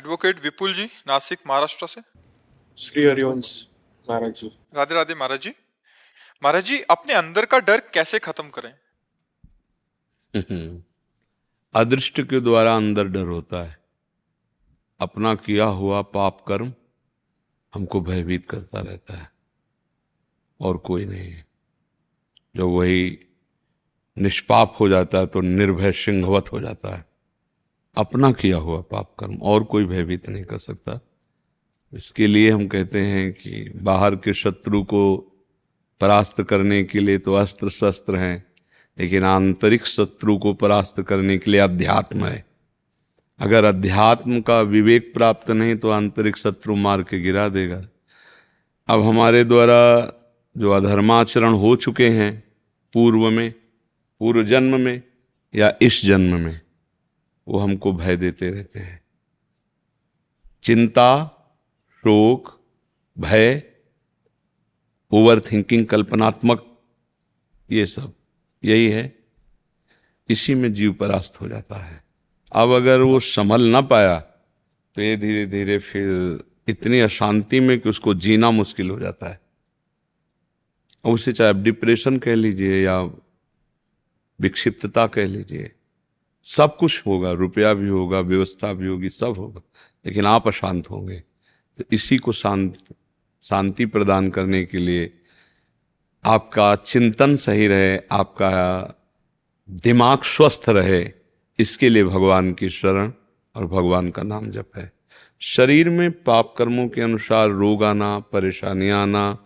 Advocate विपुल जी, नासिक महाराष्ट्र से। श्री हरिवंश महाराज जी। राधे राधे महाराज जी। महाराज जी, अपने अंदर का डर कैसे खत्म करें? अदृष्ट के द्वारा अंदर डर होता है। अपना किया हुआ पाप कर्म हमको भयभीत करता रहता है और कोई नहीं है। जब वही निष्पाप हो जाता है तो निर्भय सिंहवत हो जाता है। अपना किया हुआ पाप कर्म और कोई भयभीत नहीं कर सकता। इसके लिए हम कहते हैं कि बाहर के शत्रु को परास्त करने के लिए तो अस्त्र शस्त्र हैं, लेकिन आंतरिक शत्रु को परास्त करने के लिए अध्यात्म है। अगर अध्यात्म का विवेक प्राप्त नहीं तो आंतरिक शत्रु मार के गिरा देगा। अब हमारे द्वारा जो अधर्माचरण हो चुके हैं पूर्व में, पूर्व जन्म में या इस जन्म में, वो हमको भय देते रहते हैं। चिंता, शोक, भय, ओवर थिंकिंग, कल्पनात्मक, ये सब यही है। इसी में जीव परास्त हो जाता है। अब अगर वो संभल ना पाया तो ये धीरे धीरे फिर इतनी अशांति में कि उसको जीना मुश्किल हो जाता है। उसे चाहे आप डिप्रेशन कह लीजिए या विक्षिप्तता कह लीजिए, सब कुछ होगा, रुपया भी होगा, व्यवस्था भी होगी, सब होगा, लेकिन आप अशांत होंगे। तो इसी को शांति प्रदान करने के लिए आपका चिंतन सही रहे, आपका दिमाग स्वस्थ रहे, इसके लिए भगवान की शरण और भगवान का नाम जप है। शरीर में पाप कर्मों के अनुसार रोग आना, परेशानियां आना,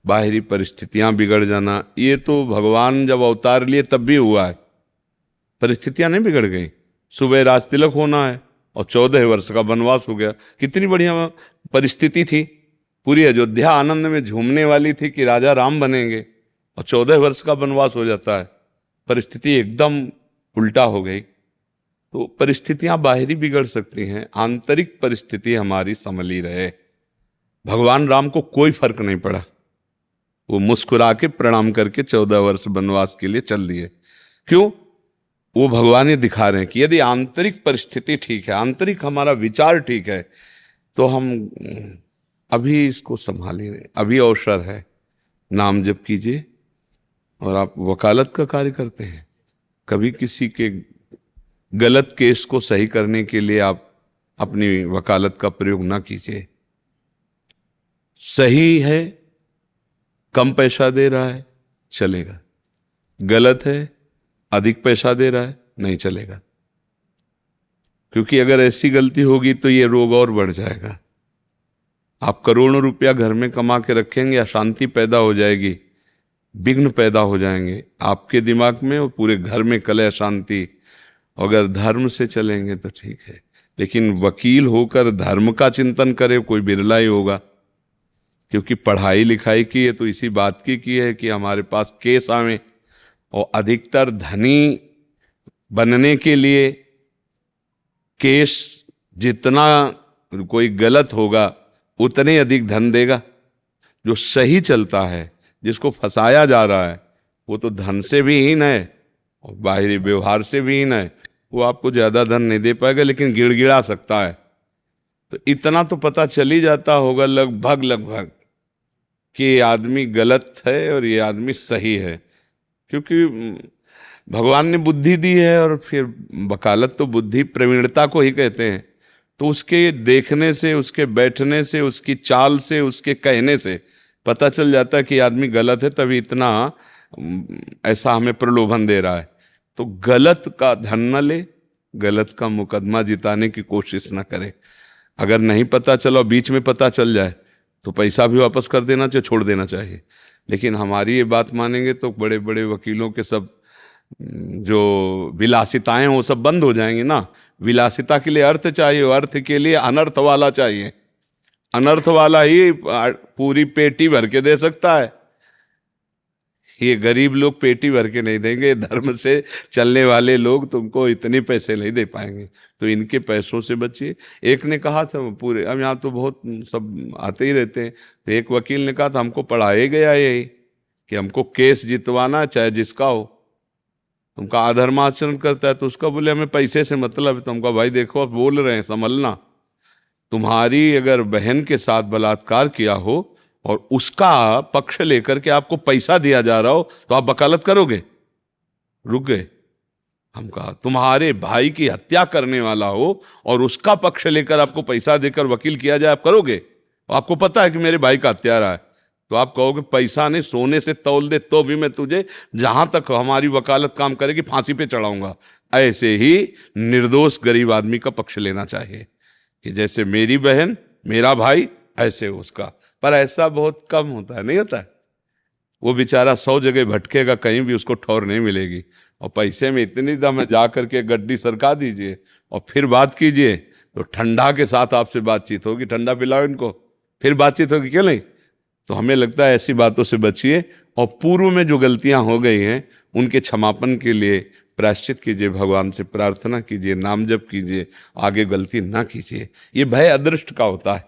बाहरी परिस्थितियां बिगड़ जाना, ये तो भगवान जब अवतार लिए तब भी हुआ है। परिस्थितियां नहीं बिगड़ गई। सुबह राज तिलक होना है और 14 वर्ष का वनवास हो गया। कितनी बढ़िया परिस्थिति थी। पूरी अयोध्या आनंद में झूमने वाली थी कि राजा राम बनेंगे, और 14 वर्ष का वनवास हो जाता है। परिस्थिति एकदम उल्टा हो गई। तो परिस्थितियां बाहरी बिगड़ सकती हैं, आंतरिक परिस्थिति हमारी संभली रहे। भगवान राम को कोई फर्क नहीं पड़ा। वो मुस्कुरा के प्रणाम करके 14 वर्ष वनवास के लिए चल दिए। क्यों? वो भगवान ये दिखा रहे हैं कि यदि आंतरिक परिस्थिति ठीक है, आंतरिक हमारा विचार ठीक है, तो हम अभी इसको संभाली रहे। अभी अवसर है। नाम जप कीजिए। और आप वकालत का कार्य करते हैं, कभी किसी के गलत केस को सही करने के लिए आप अपनी वकालत का प्रयोग ना कीजिए। सही है, कम पैसा दे रहा है, चलेगा। गलत है, अधिक पैसा दे रहा है, नहीं चलेगा। क्योंकि अगर ऐसी गलती होगी तो ये रोग और बढ़ जाएगा। आप करोड़ों रुपया घर में कमा के रखेंगे, अशांति पैदा हो जाएगी, विघ्न पैदा हो जाएंगे आपके दिमाग में और पूरे घर में कलह अशांति। अगर धर्म से चलेंगे तो ठीक है, लेकिन वकील होकर धर्म का चिंतन करे कोई बिरला ही होगा। क्योंकि पढ़ाई लिखाई की है तो इसी बात की है कि हमारे पास केस आवे, और अधिकतर धनी बनने के लिए केस जितना कोई गलत होगा उतने अधिक धन देगा। जो सही चलता है, जिसको फंसाया जा रहा है, वो तो धन से भी हीन है और बाहरी व्यवहार से भी हीन है। वो आपको ज्यादा धन नहीं दे पाएगा, लेकिन गिड़गिड़ा सकता है। तो इतना तो पता चल ही जाता होगा लगभग कि ये आदमी गलत है और ये आदमी सही है। क्योंकि भगवान ने बुद्धि दी है, और फिर वकालत तो बुद्धि प्रवीणता को ही कहते हैं। तो उसके देखने से, उसके बैठने से, उसकी चाल से, उसके कहने से पता चल जाता है कि आदमी गलत है, तभी इतना ऐसा हमें प्रलोभन दे रहा है। तो गलत का धन न ले, गलत का मुकदमा जिताने की कोशिश न करे। अगर नहीं पता चला, बीच में पता चल जाए, तो पैसा भी वापस कर देना चाहिए, छोड़ देना चाहिए। लेकिन हमारी ये बात मानेंगे तो बड़े बड़े वकीलों के सब जो विलासिताएं वो सब बंद हो जाएंगी ना। विलासिता के लिए अर्थ चाहिए, अर्थ के लिए अनर्थ वाला चाहिए। अनर्थ वाला ही पूरी पेटी भर के दे सकता है। ये गरीब लोग पेटी भर के नहीं देंगे। धर्म से चलने वाले लोग तुमको इतने पैसे नहीं दे पाएंगे। तो इनके पैसों से बचिए। एक ने कहा था पूरे, अब यहाँ तो बहुत सब आते ही रहते हैं, तो एक वकील ने कहा था हमको पढ़ाया गया यही कि हमको केस जितवाना चाहे जिसका हो। तुमका अधर्माचरण करता है तो उसका बोले हमें पैसे से मतलब है। तुमका भाई देखो आप बोल रहे हैं, संभलना। तुम्हारी अगर बहन के साथ बलात्कार किया हो और उसका पक्ष लेकर के आपको पैसा दिया जा रहा हो तो आप वकालत करोगे? रुक गए। हम कहा तुम्हारे भाई की हत्या करने वाला हो और उसका पक्ष लेकर आपको पैसा देकर वकील किया जाए, आप करोगे? आपको पता है कि मेरे भाई का हत्यारा है, तो आप कहोगे पैसा नहीं सोने से तौल दे तो भी मैं तुझे जहां तक हमारी वकालत काम करेगी फांसी पे चढ़ाऊंगा। ऐसे ही निर्दोष गरीब आदमी का पक्ष लेना चाहिए कि जैसे मेरी बहन मेरा भाई ऐसे उसका। पर ऐसा बहुत कम होता है, नहीं होता है। वो बेचारा 100 जगह भटकेगा, कहीं भी उसको ठौर नहीं मिलेगी। और पैसे में इतनी दम है, जा करके गड्डी सरका दीजिए और फिर बात कीजिए तो ठंडा के साथ आपसे बातचीत होगी। ठंडा पिलाओ इनको, फिर बातचीत होगी, क्यों नहीं? तो हमें लगता है ऐसी बातों से बचिए और पूर्व में जो गलतियां हो गई हैं उनके क्षमापन के लिए प्रायश्चित कीजिए, भगवान से प्रार्थना कीजिए, नाम जप कीजिए, आगे गलती ना कीजिए। ये भय अदृष्ट का होता है।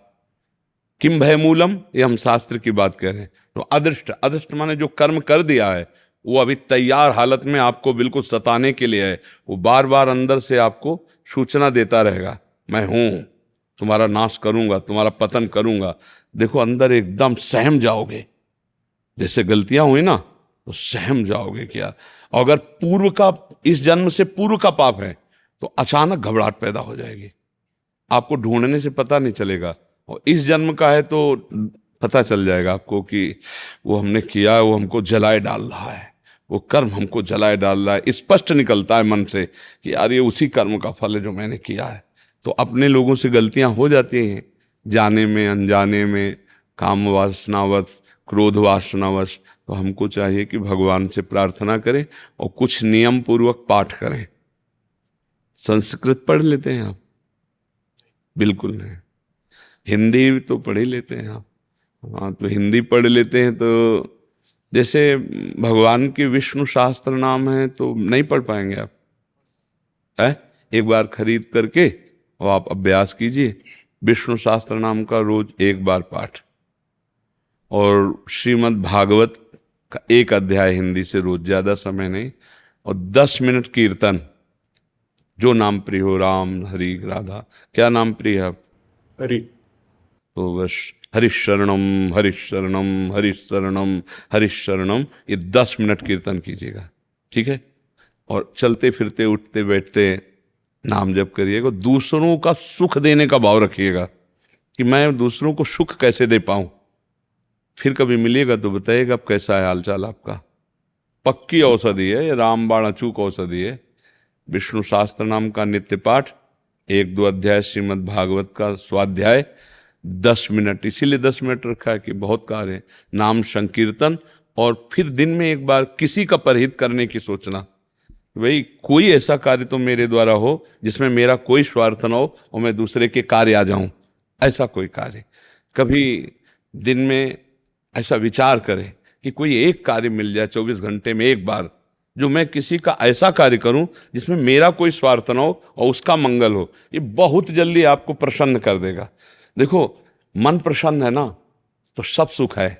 किम भय मूलम, ये हम शास्त्र की बात कर रहे हैं। तो अदृष्ट, अदृष्ट माने जो कर्म कर दिया है वो अभी तैयार हालत में आपको बिल्कुल सताने के लिए है। वो बार बार अंदर से आपको सूचना देता रहेगा, मैं हूं, तुम्हारा नाश करूंगा, तुम्हारा पतन करूंगा। देखो अंदर एकदम सहम जाओगे, जैसे गलतियां हुई ना तो सहम जाओगे क्या। अगर पूर्व का, इस जन्म से पूर्व का पाप है तो अचानक घबराहट पैदा हो जाएगी, आपको ढूंढने से पता नहीं चलेगा। और इस जन्म का है तो पता चल जाएगा आपको कि वो हमने किया है, वो हमको जलाए डाल रहा है, वो कर्म हमको जलाए डाल रहा है। स्पष्ट निकलता है मन से कि यार ये उसी कर्म का फल है जो मैंने किया है। तो अपने लोगों से गलतियां हो जाती हैं, जाने में अनजाने में, काम वासनावश, क्रोध वासनावश। तो हमको चाहिए कि भगवान से प्रार्थना करें और कुछ नियम पूर्वक पाठ करें। संस्कृत पढ़ लेते हैं आप? बिल्कुल नहीं। हिंदी तो पढ़ ही लेते हैं आप? हाँ, तो हिंदी पढ़ लेते हैं। तो जैसे भगवान के विष्णु शास्त्र नाम है तो नहीं पढ़ पाएंगे आप, है? एक बार खरीद करके और आप अभ्यास कीजिए, विष्णु शास्त्र नाम का रोज एक बार पाठ, और श्रीमद् भागवत का एक अध्याय हिंदी से रोज, ज्यादा समय नहीं, और 10 मिनट कीर्तन। जो नाम प्रिय हो, राम, हरि, राधा, क्या नाम प्रिय है आप? हरि। तो बस हरिशरणम हरिशरणम हरिशरणम हरिशरणम, ये 10 मिनट कीर्तन कीजिएगा, ठीक है? और चलते फिरते उठते बैठते नाम जप करिएगा। दूसरों का सुख देने का भाव रखिएगा कि मैं दूसरों को सुख कैसे दे पाऊं। फिर कभी मिलिएगा तो बताइएगा अब कैसा है हालचाल आपका। पक्की औषधि है, ये रामबाण अचूक औषधि है। विष्णु शास्त्र नाम का नित्य पाठ, 1-2 अध्याय श्रीमद् भागवत का स्वाध्याय, 10 मिनट, इसीलिए 10 मिनट रखा है कि बहुत कार्य है। नाम संकीर्तन, और फिर दिन में एक बार किसी का परहित करने की सोचना, भाई कोई ऐसा कार्य तो मेरे द्वारा हो जिसमें मेरा कोई स्वार्थ न हो और मैं दूसरे के कार्य आ जाऊं। ऐसा कोई कार्य कभी दिन में ऐसा विचार करें कि कोई एक कार्य मिल जाए 24 घंटे में एक बार, जो मैं किसी का ऐसा कार्य करूं जिसमें मेरा कोई स्वार्थ न हो और उसका मंगल हो। ये बहुत जल्दी आपको प्रसन्न कर देगा। देखो मन प्रसन्न है ना तो सब सुख है,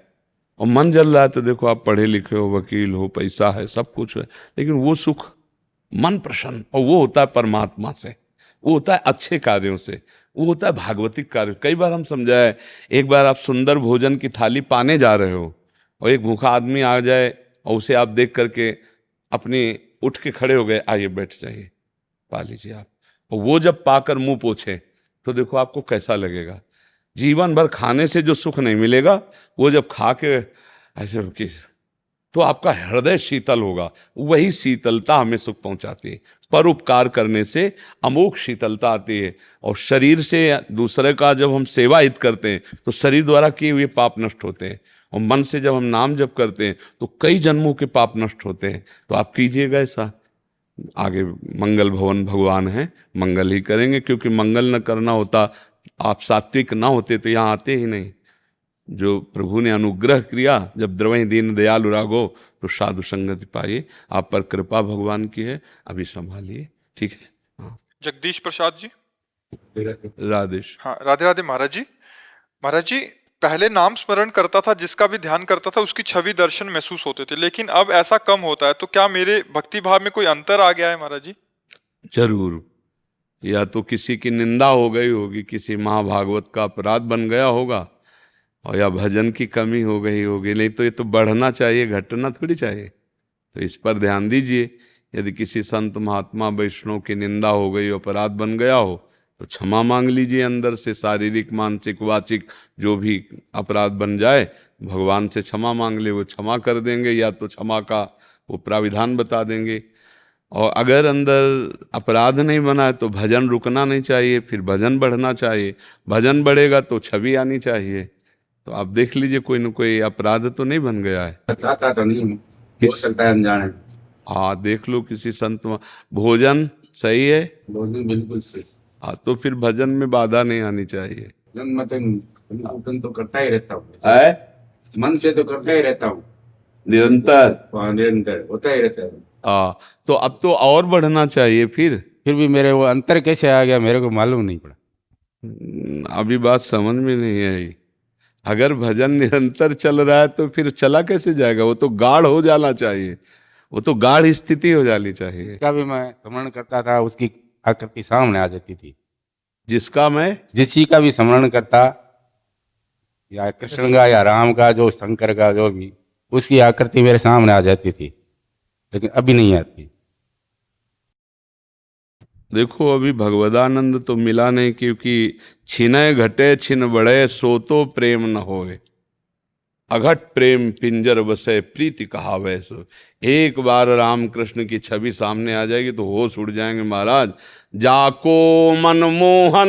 और मन जल रहा है तो देखो आप पढ़े लिखे हो, वकील हो, पैसा है, सब कुछ है, लेकिन वो सुख मन प्रसन्न, और वो होता है परमात्मा से, वो होता है अच्छे कार्यों से, वो होता है भागवतिक कार्य। कई बार हम समझाए, एक बार आप सुंदर भोजन की थाली पाने जा रहे हो और एक भूखा आदमी आ जाए और उसे आप देख करके अपनी उठ के खड़े हो गए, आइए बैठ जाइए, पा लीजिए आप, और वो जब पाकर मुंह पोछे तो देखो आपको कैसा लगेगा। जीवन भर खाने से जो सुख नहीं मिलेगा, वो जब खा के ऐसे किस तो आपका हृदय शीतल होगा। वही शीतलता हमें सुख पहुंचाती है। परोपकार करने से अमोघ शीतलता आती है, और शरीर से दूसरे का जब हम सेवा हित करते हैं तो शरीर द्वारा किए हुए पाप नष्ट होते हैं, और मन से जब हम नाम जप करते हैं तो कई जन्मों के पाप नष्ट होते हैं। तो आप कीजिएगा ऐसा। आगे मंगल भवन भगवान है, मंगल ही करेंगे, क्योंकि मंगल न करना होता, आप सात्विक ना होते तो यहाँ आते ही नहीं। जो प्रभु ने अनुग्रह किया, जब द्रवहि दीन दयालु रागो तो साधु संगति पाइए। आप पर कृपा भगवान की है, अभी संभालिए, ठीक है? हाँ, जगदीश प्रसाद जी। राधेश। हाँ, राधे राधे महाराज जी। महाराज जी, पहले नाम स्मरण करता था, जिसका भी ध्यान करता था उसकी छवि दर्शन महसूस होते थे, लेकिन अब ऐसा कम होता है, तो क्या मेरे भक्ति भाव में कोई अंतर आ गया है महाराज जी? जरूर, या तो किसी की निंदा हो गई होगी, किसी महाभागवत का अपराध बन गया होगा, और या भजन की कमी हो गई होगी। नहीं तो ये तो बढ़ना चाहिए, घटना थोड़ी चाहिए। तो इस पर ध्यान दीजिए। यदि किसी संत महात्मा वैष्णव की निंदा हो गई, अपराध बन गया हो, तो क्षमा मांग लीजिए अंदर से। शारीरिक, मानसिक, वाचिक जो भी अपराध बन जाए, भगवान से क्षमा मांग ले, वो क्षमा कर देंगे, या तो क्षमा का वो प्राविधान बता देंगे। और अगर अंदर अपराध नहीं बना है तो भजन रुकना नहीं चाहिए, फिर भजन बढ़ना चाहिए। भजन बढ़ेगा तो छवि आनी चाहिए। तो आप देख लीजिए कोई न कोई अपराध तो नहीं बन गया है। चाहता तो नहीं हूँ, हो सकता है अनजाने। हाँ, देख लो किसी संत भोजन सही है, भोजन बिल्कुल सही। हाँ, तो फिर भजन में बाधा नहीं आनी चाहिए। भोजन तो करता ही रहता हूँ, है मन से तो करता ही रहता हूँ, निरंतर। निरंतर होता ही रहता है। हाँ, तो अब तो और बढ़ना चाहिए फिर। भी मेरे वो अंतर कैसे आ गया मेरे को मालूम नहीं पड़ा। अभी बात समझ में नहीं आई। अगर भजन निरंतर चल रहा है तो फिर चला कैसे जाएगा? वो तो गाढ़ हो जाना चाहिए, वो तो गाढ़ स्थिति हो जानी चाहिए। जिसका भी मैं स्मरण करता था उसकी आकृति सामने आ जाती थी। जिसका मैं जिसी का भी स्मरण करता, या कृष्ण का या राम का, जो शंकर का, जो भी, उसकी आकृति मेरे सामने आ जाती थी, लेकिन अभी नहीं आती। देखो, अभी भगवदानंद तो मिला नहीं, क्योंकि छिनय घटे छिन बढ़े सो तो प्रेम न होए, अघट प्रेम पिंजर बसे प्रीति कहावे सो। एक बार राम कृष्ण की छवि सामने आ जाएगी तो होश उड़ जाएंगे महाराज। जाको मनमोहन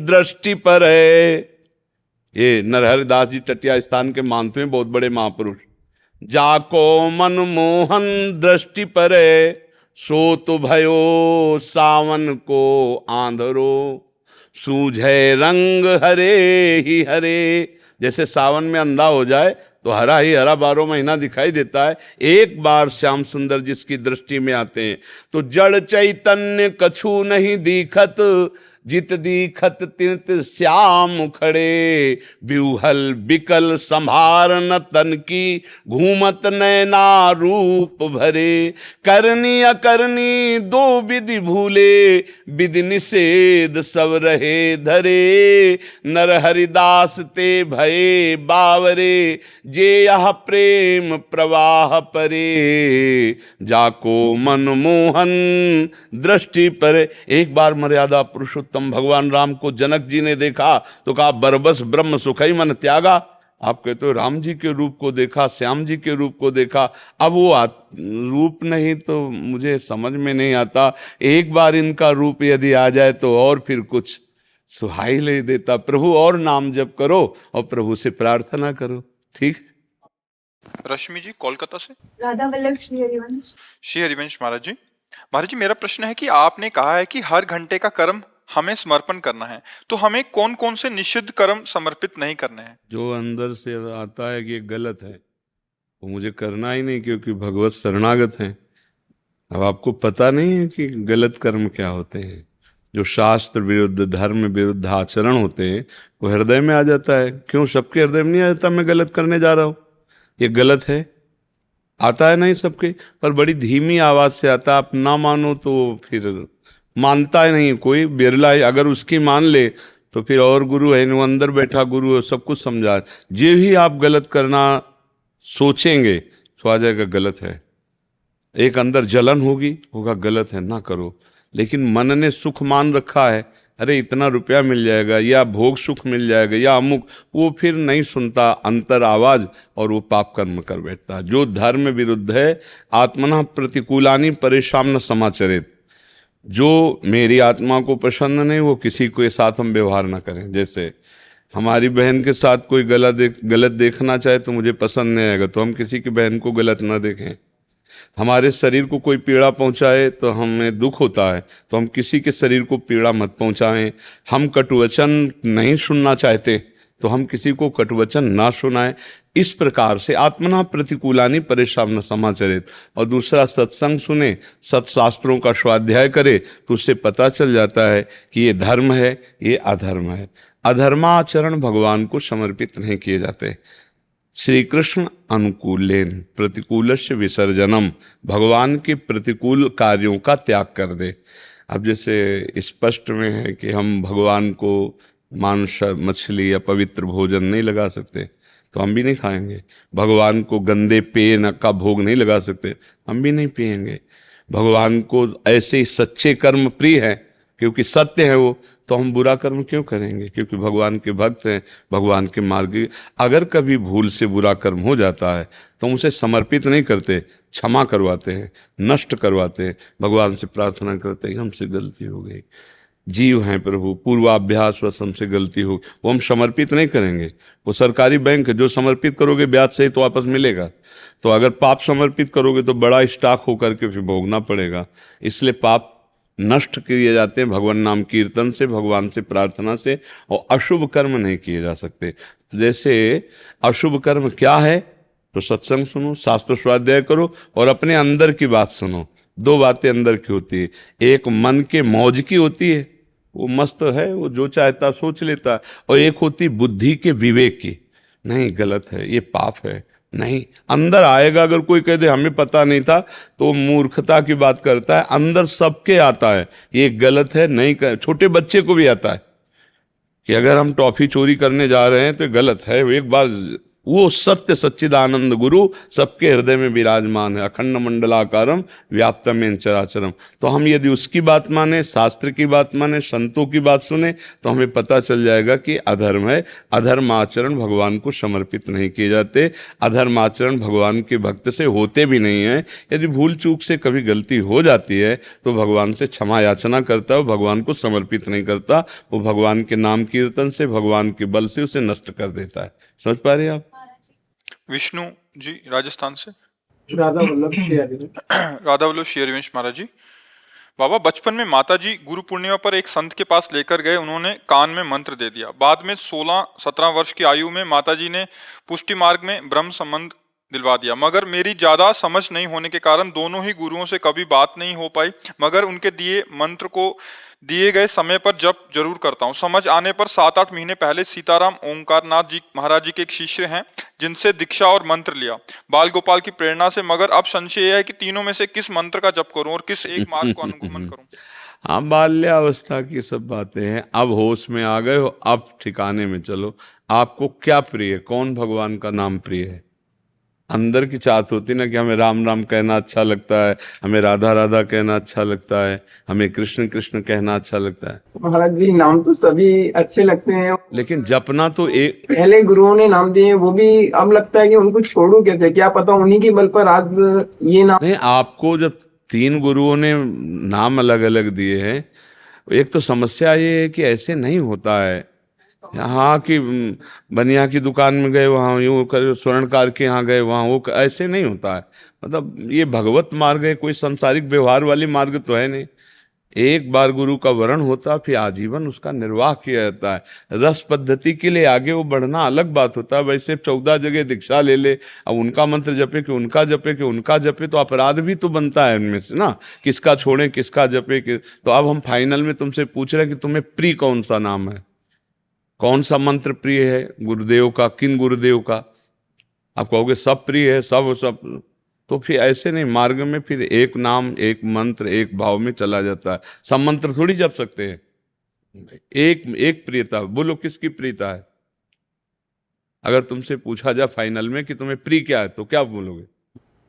दृष्टि पर है, ये नरहरिदास जी टटिया स्थान के मानते हैं, बहुत बड़े महापुरुष। जाको मनमोहन दृष्टि पर है, सो तो भयो सावन को आंधरो, सूझे रंग हरे ही हरे। जैसे सावन में अंधा हो जाए तो हरा ही हरा 12 महीना दिखाई देता है। एक बार श्याम सुंदर जिसकी दृष्टि में आते हैं तो जड़ चैतन्य कछु नहीं दिखत, जित दीखत तित श्याम खड़े, ब्यूहल बिकल संभार न तन की, घूमत नैना रूप भरे, करनी अकरनी दो विधि भूले, विधि निषेध सब रहे धरे, नर हरिदास ते भये बावरे, जे यह प्रेम प्रवाह परे, जाको मनमोहन दृष्टि पर। एक बार मर्यादा पुरुषोत्तम भगवान राम को जनक जी ने देखा तो कहा, बरबस ब्रह्म सुखई मन त्यागा। आप कहते हो राम जी के रूप को देखा, श्याम जी के रूप को देखा। अब वो रूप नहीं तो मुझे समझ में नहीं आता। एक बार इनका रूप यदि आ जाए तो और फिर कुछ सुहाई ले देता। प्रभु और नाम जप करो और प्रभु से प्रार्थना करो। ठीक। रश्मि जी कोलकाता से। राधा वल्लभ श्री हरिवंश। श्री हरिवंश महाराज जी, मेरा प्रश्न है कि आपने कहा है कि हर घंटे का कर्म हमें समर्पण करना है, तो हमें कौन कौन से निषिद्ध कर्म समर्पित नहीं करने हैं? जो अंदर से आता है कि ये गलत है वो मुझे करना ही नहीं, क्योंकि भगवत शरणागत हैं। अब आपको पता नहीं है कि गलत कर्म क्या होते हैं। जो शास्त्र विरुद्ध, धर्म विरुद्ध आचरण होते हैं वो हृदय में आ जाता है। क्यों सबके हृदय में नहीं आ जाता? मैं गलत करने जा रहा हूँ, ये गलत है। आता है नहीं सबके, पर बड़ी धीमी आवाज से आता है। आप ना मानो तो फिर मानता है नहीं कोई, बिरला है। अगर उसकी मान ले तो फिर और गुरु है, वो अंदर बैठा गुरु है, सब कुछ समझा। जो ही आप गलत करना सोचेंगे तो आ जाएगा गलत है। एक अंदर जलन होगा गलत है, ना करो। लेकिन मन ने सुख मान रखा है, अरे इतना रुपया मिल जाएगा, या भोग सुख मिल जाएगा, या अमुक, वो फिर नहीं सुनता अंतर आवाज और वो पाप कर्म कर बैठता है। जो धर्म विरुद्ध है, आत्मना प्रतिकूलानी परेशान न समाचरित। जो मेरी आत्मा को पसंद नहीं वो किसी के साथ हम व्यवहार ना करें। जैसे हमारी बहन के साथ कोई गलत देखना चाहे तो मुझे पसंद नहीं आएगा, तो हम किसी की बहन को गलत ना देखें। हमारे शरीर को कोई पीड़ा पहुंचाए तो हमें दुख होता है, तो हम किसी के शरीर को पीड़ा मत पहुंचाएं। हम कटुवचन नहीं सुनना चाहते तो हम किसी को कटुवचन ना सुनाएं। इस प्रकार से आत्मना प्रतिकूलानी परेशान न समाचरित। और दूसरा, सत्संग सुने, सत्शास्त्रों का स्वाध्याय करे, तो उससे पता चल जाता है कि ये धर्म है, ये अधर्म है। अधर्माचरण भगवान को समर्पित नहीं किए जाते। श्री कृष्ण अनुकूलेन प्रतिकूलस्य विसर्जनम, भगवान के प्रतिकूल कार्यों का त्याग कर दे। अब जैसे स्पष्ट में है कि हम भगवान को मांस मछली या पवित्र भोजन नहीं लगा सकते, तो हम भी नहीं खाएंगे। भगवान को गंदे पेय का भोग नहीं लगा सकते, हम भी नहीं पिएंगे। भगवान को ऐसे ही सच्चे कर्म प्रिय है, क्योंकि सत्य है वो, तो हम बुरा कर्म क्यों करेंगे? क्योंकि भगवान के भक्त हैं, भगवान के मार्ग। अगर कभी भूल से बुरा कर्म हो जाता है तो हम उसे समर्पित नहीं करते, क्षमा करवाते हैं, नष्ट करवाते हैं, भगवान से प्रार्थना करते हैं कि हमसे गलती हो गई, जीव हैं प्रभु, पूर्वाभ्यास वश हमसे गलती हो। वो हम समर्पित नहीं करेंगे। वो सरकारी बैंक है, जो समर्पित करोगे ब्याज सहित तो वापस मिलेगा। तो अगर पाप समर्पित करोगे तो बड़ा स्टॉक होकर के फिर भोगना पड़ेगा। इसलिए पाप नष्ट किए जाते हैं भगवान नाम कीर्तन से, भगवान से प्रार्थना से, और अशुभ कर्म नहीं किए जा सकते। जैसे अशुभ कर्म क्या है? तो सत्संग सुनो, शास्त्र स्वाध्याय करो और अपने अंदर की बात सुनो। दो बातें अंदर की होती है, एक मन के मौज की होती है, वो मस्त है, वो जो चाहता सोच लेता है, और एक होती बुद्धि के विवेक की, नहीं गलत है, ये पाप है। नहीं, अंदर आएगा। अगर कोई कह दे हमें पता नहीं था तो वो मूर्खता की बात करता है। अंदर सबके आता है ये गलत है, नहीं कर। छोटे बच्चे को भी आता है कि अगर हम टॉफी चोरी करने जा रहे हैं तो गलत है। एक बार वो सत्य सच्चिदानंद गुरु सबके हृदय में विराजमान है, अखंड मंडलाकारम व्याप्तमेन चराचरम। तो हम यदि उसकी बात माने, शास्त्र की बात माने, संतों की बात सुने, तो हमें पता चल जाएगा कि अधर्म है। अधर्म आचरण भगवान को समर्पित नहीं किए जाते, अधर्म आचरण भगवान के भक्त से होते भी नहीं है। यदि भूल चूक से कभी गलती हो जाती है तो भगवान से क्षमा याचना करता है, भगवान को समर्पित नहीं करता। वो भगवान के नाम कीर्तन से, भगवान के बल से उसे नष्ट कर देता है। समझ पा रहे हैं आप? विष्णु जी राजस्थान से। राधा वल्लभ श्री हरिवंश। राधा वल्लभ श्री हरिवंश महाराज जी। बाबा, बचपन में माता जी गुरु पूर्णिमा पर एक संत के पास लेकर गए, उन्होंने कान में मंत्र दे दिया। बाद में 16-17 वर्ष की आयु में माता जी ने पुष्टि मार्ग में ब्रह्म संबंध दिलवा दिया, मगर मेरी ज्यादा समझ नहीं होने के कारण दोनों ही गुरुओं से कभी बात नहीं हो पाई। मगर उनके दिए मंत्र को दिए गए समय पर जप जरूर करता हूँ। समझ आने पर 7-8 महीने पहले सीताराम ओंकारनाथ जी महाराज जी के एक शिष्य हैं, जिनसे दीक्षा और मंत्र लिया बाल गोपाल की प्रेरणा से। मगर अब संशय यह है कि तीनों में से किस मंत्र का जप करूं और किस एक मार्ग को अनुगमन करूं। हाँ, बाल्यावस्था की सब बातें हैं। अब होश में आ गए हो, अब ठिकाने में चलो। आपको क्या प्रिय है? कौन भगवान का नाम प्रिय है? अंदर की चाहत होती ना कि हमें राम राम कहना अच्छा लगता है, हमें राधा राधा कहना अच्छा लगता है, हमें कृष्ण कृष्ण कहना अच्छा लगता है। महाराज जी, नाम तो सभी अच्छे लगते हैं, लेकिन जपना तो एक, पहले गुरुओं ने नाम दिए वो भी अब लगता है कि उनको छोड़ू कैसे, क्या पता उन्हीं के बल पर आज ये नाम। नहीं, आपको जब 3 गुरुओं ने नाम अलग अलग दिए हैं, एक तो समस्या ये है कि ऐसे नहीं होता है। हाँ कि बनिया की दुकान में गए वहाँ यूँ कर, स्वर्णकार के यहाँ गए वहाँ वो, ऐसे नहीं होता है। मतलब ये भगवत मार्ग है, कोई सांसारिक व्यवहार वाली मार्ग तो है नहीं। एक बार गुरु का वरण होता, फिर आजीवन उसका निर्वाह किया जाता है। रस पद्धति के लिए आगे वो बढ़ना अलग बात होता है। वैसे 14 जगह दीक्षा ले ले, अब उनका मंत्र जपे कि उनका जपे कि उनका जपे, तो अपराध भी तो बनता है उनमें से ना, किसका छोड़े किसका जपे तो अब हम फाइनल में तुमसे पूछ रहे हैं कि तुम्हें प्रिय कौन सा नाम है, कौन सा मंत्र प्रिय है गुरुदेव का, किन गुरुदेव का? आप कहोगे सब प्रिय है, सब, तो फिर ऐसे नहीं। मार्ग में फिर एक नाम, एक मंत्र, एक भाव में चला जाता है। सब मंत्र थोड़ी जप सकते हैं। एक प्रियता, बोलो किसकी प्रियता है? अगर तुमसे पूछा जाए फाइनल में कि तुम्हें प्रिय क्या है, तो क्या बोलोगे?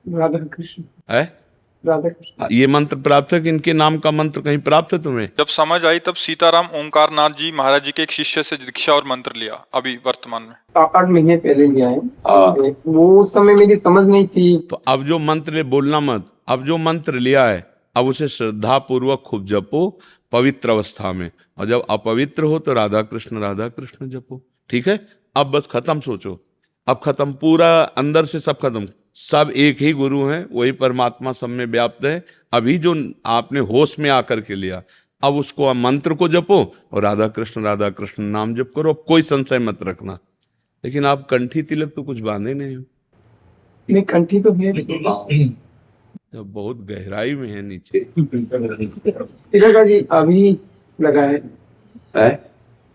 राधा कृष्ण है? राधा कृष्ण। ये मंत्र प्राप्त है कि इनके नाम का मंत्र कहीं प्राप्त है तुम्हें? जब समझ आई तब सीताराम ओंकारनाथ जी महाराज जी के एक शिष्य से दीक्षा और मंत्र लिया, अभी वर्तमान में 8 महीने पहले लिया है। वो उस समय मेरी समझ नहीं थी। तो अब जो मंत्र बोलना मत, अब जो मंत्र लिया है अब उसे श्रद्धा पूर्वक खूब जपो पवित्र अवस्था में, और जब अपवित्र हो तो राधा कृष्ण जपो। ठीक है? अब बस खत्म सोचो, अब खत्म, पूरा अंदर से सब खत्म। सब एक ही गुरु हैं, वही परमात्मा सब में व्याप्त है। अभी जो आपने होश में आकर के लिया, अब उसको मंत्र को जपो और राधा कृष्ण नाम जप करो। अब कोई संशय मत रखना। लेकिन आप कंठी तिलक तो कुछ बांधे नहीं हो। नहीं, कंठी तो है, जब बहुत गहराई में है नीचे। तिलक जी अभी लगा है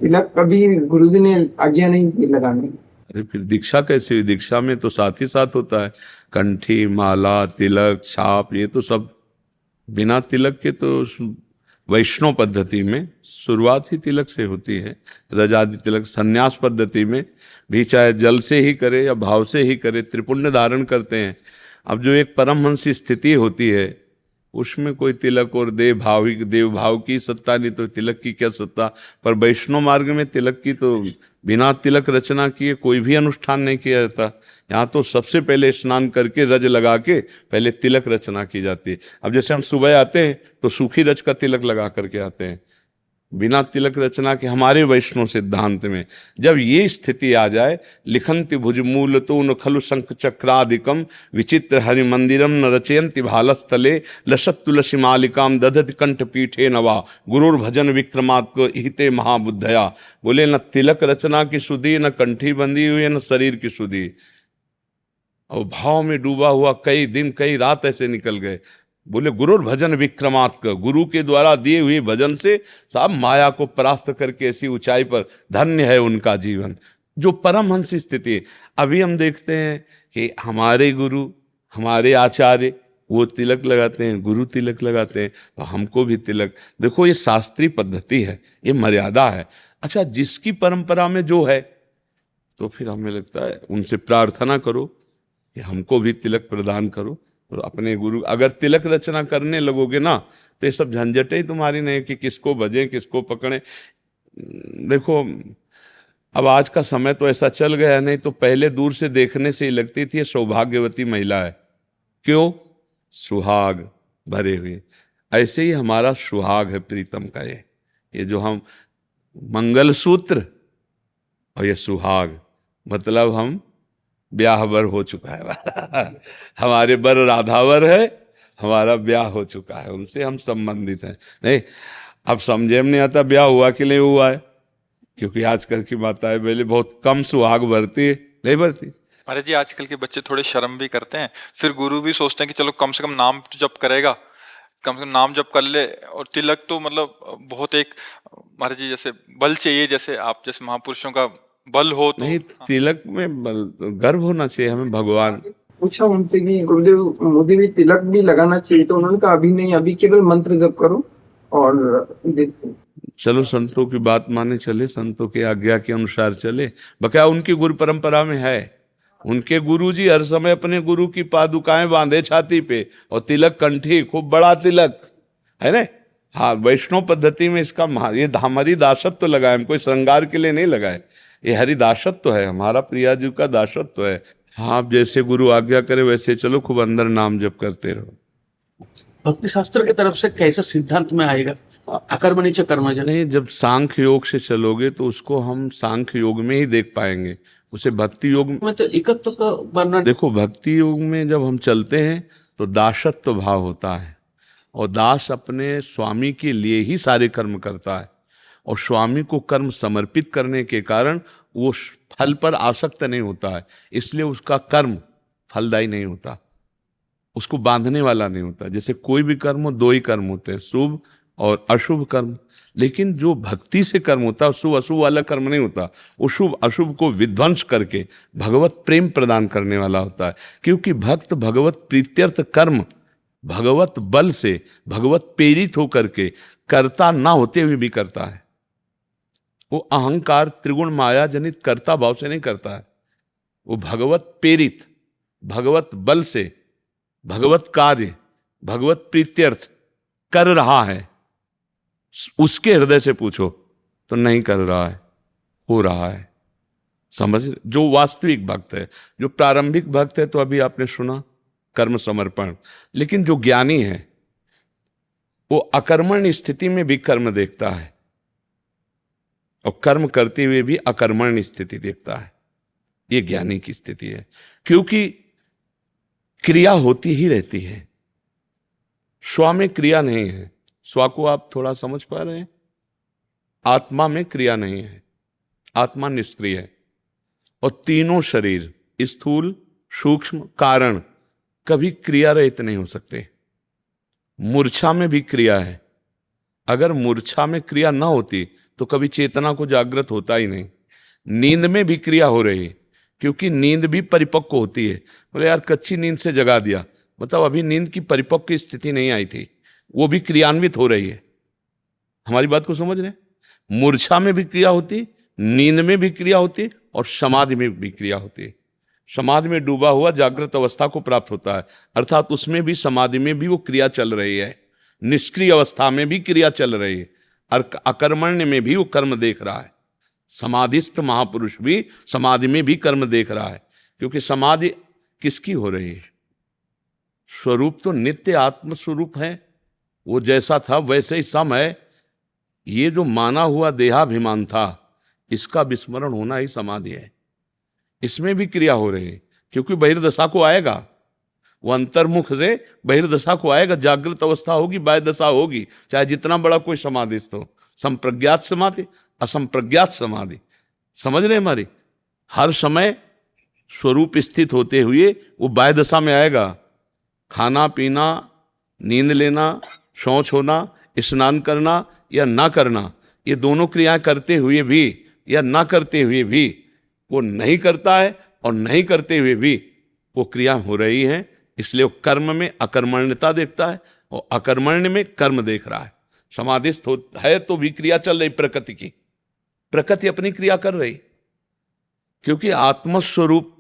तिलक, कभी गुरुजी ने आज्ञा नहीं दी लगाने। अरे फिर दीक्षा कैसे हुई? दीक्षा में तो साथ ही साथ होता है कंठी, माला, तिलक, छाप, ये तो सब बिना तिलक के तो वैष्णव पद्धति में शुरुआत ही तिलक से होती है। रजादि तिलक संन्यास पद्धति में भी चाहे जल से ही करे या भाव से ही करे, त्रिपुण्य धारण करते हैं। अब जो एक परमहंसी स्थिति होती है उसमें कोई तिलक और देव भाव की सत्ता नहीं, तो तिलक की क्या सत्ता। पर वैष्णव मार्ग में तिलक की तो बिना तिलक रचना किए कोई भी अनुष्ठान नहीं किया जाता। यहाँ तो सबसे पहले स्नान करके रज लगा के पहले तिलक रचना की जाती है। अब जैसे हम सुबह आते हैं तो सूखी रज का तिलक लगा करके आते हैं, बिना तिलक रचना के। हमारे वैष्णव सिद्धांत में जब ये स्थिति आ जाए, लिखंति भुजमूल तो न खलु शंख चक्रादिकम विचित्र हरि मंदिरम न रचयंति भालस्थले लसत तुलसी मालिकाम दधति कंठ पीठे नवा गुरुर भजन विक्रमात्म हिते महाबुद्धया। बोले न तिलक रचना की सुधि, न कंठी बंदी हुई, न शरीर की सुधि। और भाव में डूबा हुआ कई दिन कई रात ऐसे निकल गए। बोले गुरुर भजन विक्रमात्म, गुरु के द्वारा दिए हुए भजन से सब माया को परास्त करके ऐसी ऊंचाई पर धन्य है उनका जीवन, जो परमहंसी स्थिति है। अभी हम देखते हैं कि हमारे गुरु हमारे आचार्य वो तिलक लगाते हैं, गुरु तिलक लगाते हैं, तो हमको भी तिलक। देखो ये शास्त्रीय पद्धति है, ये मर्यादा है। अच्छा, जिसकी परंपरा में जो है तो फिर हमें लगता है उनसे प्रार्थना करो कि हमको भी तिलक प्रदान करो। तो अपने गुरु अगर तिलक रचना करने लगोगे ना तो ये सब झंझटें ही तुम्हारी नहीं कि किसको भजें किसको पकड़ें। देखो अब आज का समय तो ऐसा चल गया, नहीं तो पहले दूर से देखने से ही लगती थी सौभाग्यवती महिला है। क्यों? सुहाग भरे हुए। ऐसे ही हमारा सुहाग है प्रीतम का, ये जो हम मंगलसूत्र और ये सुहाग, मतलब हम ब्याहवर हो चुका है हमारे बर राधावर है, हमारा ब्याह हो चुका है, उनसे हम संबंधित हैं। नहीं अब समझे में नहीं आता ब्याह हुआ कि नहीं हुआ है, क्योंकि आजकल की माताएं पहले बहुत कम सुहाग भरती है, नहीं भरती। अरे जी आजकल के बच्चे थोड़े शर्म भी करते हैं, फिर गुरु भी सोचते हैं कि चलो कम से कम नाम जप करेगा, कम से कम नाम जप कर ले। और तिलक तो मतलब बहुत एक महाराज जी जैसे बल चाहिए, जैसे आप जैसे महापुरुषों का बल हो तो। नहीं, तिलक में गर्व होना चाहिए हमें। भगवान पूछा उनसे कि गुरुदेव मुझे भी तिलक भी लगाना चाहिए, तो उन्होंने कहा अभी नहीं, अभी केवल मंत्र जप करो। और चलो संतों की बात माने चले, संतों की आज्ञा के अनुसार चले। बकाया उनकी गुरु परंपरा में है, उनके गुरुजी हर समय अपने गुरु की पादुकाएं बांधे छाती पे और तिलक कंठी, खूब बड़ा तिलक है ना। हाँ, वैष्णव पद्धति में इसका ये हमारी दासत्व तो लगाए, हम कोई श्रृंगार के लिए नहीं लगाए, ये हरिदासत्व तो है, हमारा प्रिया जी का दासत्व तो है। हाँ, आप जैसे गुरु आज्ञा करे वैसे चलो, खूब अंदर नाम जप करते रहो। भक्ति शास्त्र की तरफ से कैसे सिद्धांत में आएगा अकर्मणीच कर्मज? नहीं, जब सांख्य योग से चलोगे तो उसको हम सांख्य योग में ही देख पाएंगे, उसे भक्ति योग में तो एकत्व का वर्णन। देखो भक्ति योग में जब हम चलते हैं तो दासत्व भाव होता है, और दास अपने स्वामी के लिए ही सारे कर्म करता है, और स्वामी को कर्म समर्पित करने के कारण वो फल पर आसक्त नहीं होता है, इसलिए उसका कर्म फलदायी नहीं होता, उसको बांधने वाला नहीं होता। जैसे कोई भी कर्म हो, दो ही कर्म होते हैं, शुभ और अशुभ कर्म। लेकिन जो भक्ति से कर्म होता है शुभ अशुभ वाला कर्म नहीं होता, वो शुभ अशुभ को विध्वंस करके भगवत प्रेम प्रदान करने वाला होता है। क्योंकि भक्त भगवत प्रीत्यर्थ कर्म भगवत बल से भगवत प्रेरित होकर के कर्ता ना होते हुए भी करता है। वो अहंकार त्रिगुण माया जनित कर्ता भाव से नहीं करता है, वो भगवत प्रेरित भगवत बल से भगवत कार्य भगवत प्रीत्यर्थ कर रहा है। उसके हृदय से पूछो तो नहीं कर रहा है, हो रहा है। समझ, जो वास्तविक भक्त है, जो प्रारंभिक भक्त है तो अभी आपने सुना कर्म समर्पण। लेकिन जो ज्ञानी है वो अकर्मण्य स्थिति में भी कर्म देखता है और कर्म करते हुए भी अकर्मण्य स्थिति देखता है। ये ज्ञानी की स्थिति है, क्योंकि क्रिया होती ही रहती है, स्व में क्रिया नहीं है। स्व को आप थोड़ा समझ पा रहे हैं? आत्मा में क्रिया नहीं है, आत्मा निष्क्रिय है। और तीनों शरीर स्थूल सूक्ष्म कारण कभी क्रिया रहित नहीं हो सकते। मूर्छा में भी क्रिया है, अगर मूर्छा में क्रिया ना होती तो कभी चेतना को जागृत होता ही नहीं। नींद में भी क्रिया हो रही है, क्योंकि नींद भी परिपक्व होती है। बोले यार कच्ची नींद से जगा दिया, मतलब अभी नींद की परिपक्व स्थिति नहीं आई थी, वो भी क्रियान्वित हो रही है। हमारी बात को समझ रहे हैं? मूर्छा में भी क्रिया होती, नींद में भी क्रिया होती और समाधि में भी क्रिया होती। समाधि में डूबा हुआ जागृत अवस्था को प्राप्त होता है, अर्थात उसमें भी, समाधि में भी वो क्रिया चल रही है। निष्क्रिय अवस्था में भी क्रिया चल रही है और अकर्मण्य में भी वो कर्म देख रहा है। समाधिस्थ महापुरुष भी समाधि में भी कर्म देख रहा है, क्योंकि समाधि किसकी हो रही है? स्वरूप तो नित्य आत्म स्वरूप है, वो जैसा था वैसे ही सम है। ये जो माना हुआ देहाभिमान था, इसका विस्मरण होना ही समाधि है। इसमें भी क्रिया हो रही है, क्योंकि बहिर्दशा को आएगा, वो अंतर्मुख से बहिर्दशा को आएगा। जागृत अवस्था होगी, बाह्य दशा होगी, चाहे जितना बड़ा कोई समाधिस्थ हो। संप्रज्ञात समाधि, असंप्रज्ञात समाधि, समझ रहे हमारी? हर समय स्वरूप स्थित होते हुए वो बाह्य दशा में आएगा। खाना पीना, नींद लेना, शौच होना, स्नान करना या ना करना, ये दोनों क्रियाएं करते हुए भी या ना करते हुए भी वो नहीं करता है, और नहीं करते हुए भी वो क्रिया हो रही है। इसलिए वो कर्म में अकर्मण्यता देखता है और अकर्मण्य में कर्म देख रहा है। समाधिस्थ है तो भी क्रिया चल रही प्रकृति की, प्रकृति अपनी क्रिया कर रही, क्योंकि आत्मस्वरूप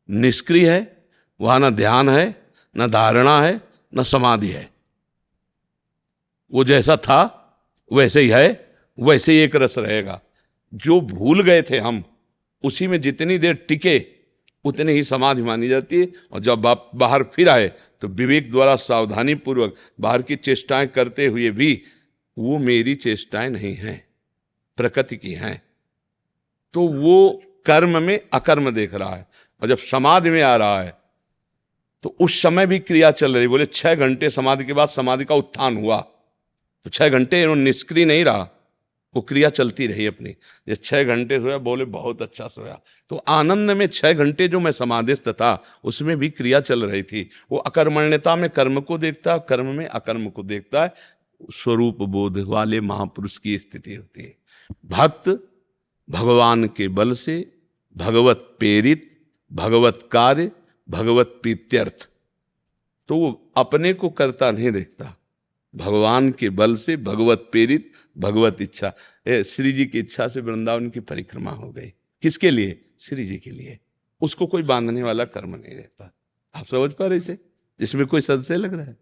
निष्क्रिय है, वहां न ध्यान है, न धारणा है, न समाधि है। वो जैसा था वैसे ही है, वैसे ही एक रस रहेगा। जो भूल गए थे हम, उसी में जितनी देर टिके उतनी ही समाधि मानी जाती है। और जब आप बाहर फिर आए तो विवेक द्वारा सावधानी पूर्वक बाहर की चेष्टाएं करते हुए भी वो मेरी चेष्टाएं नहीं हैं, प्रकृति की हैं, तो वो कर्म में अकर्म देख रहा है। और जब समाधि में आ रहा है तो उस समय भी क्रिया चल रही। बोले 6 घंटे समाधि के बाद समाधि का उत्थान हुआ, तो 6 घंटे निष्क्रिय नहीं रहा, वो क्रिया चलती रही अपनी। ये 6 घंटे सोया, बोले बहुत अच्छा सोया, तो आनंद में 6 घंटे जो मैं समाधिस्थ था उसमें भी क्रिया चल रही थी। वो अकर्मण्यता में कर्म को देखता है, कर्म में अकर्म को देखता है। स्वरूप बोध वाले महापुरुष की स्थिति होती है। भक्त भगवान के बल से भगवत प्रेरित, भगवत कार्य, भगवत प्रीत्यर्थ, तो वो अपने को करता नहीं देखता, भगवान के बल से भगवत प्रेरित, भगवत इच्छा। श्री जी की इच्छा से वृंदावन की परिक्रमा हो गई। किसके लिए? श्री जी के लिए। उसको कोई बांधने वाला कर्म नहीं रहता। आप समझ पा रहे इसे? इसमें कोई संशय लग रहा है?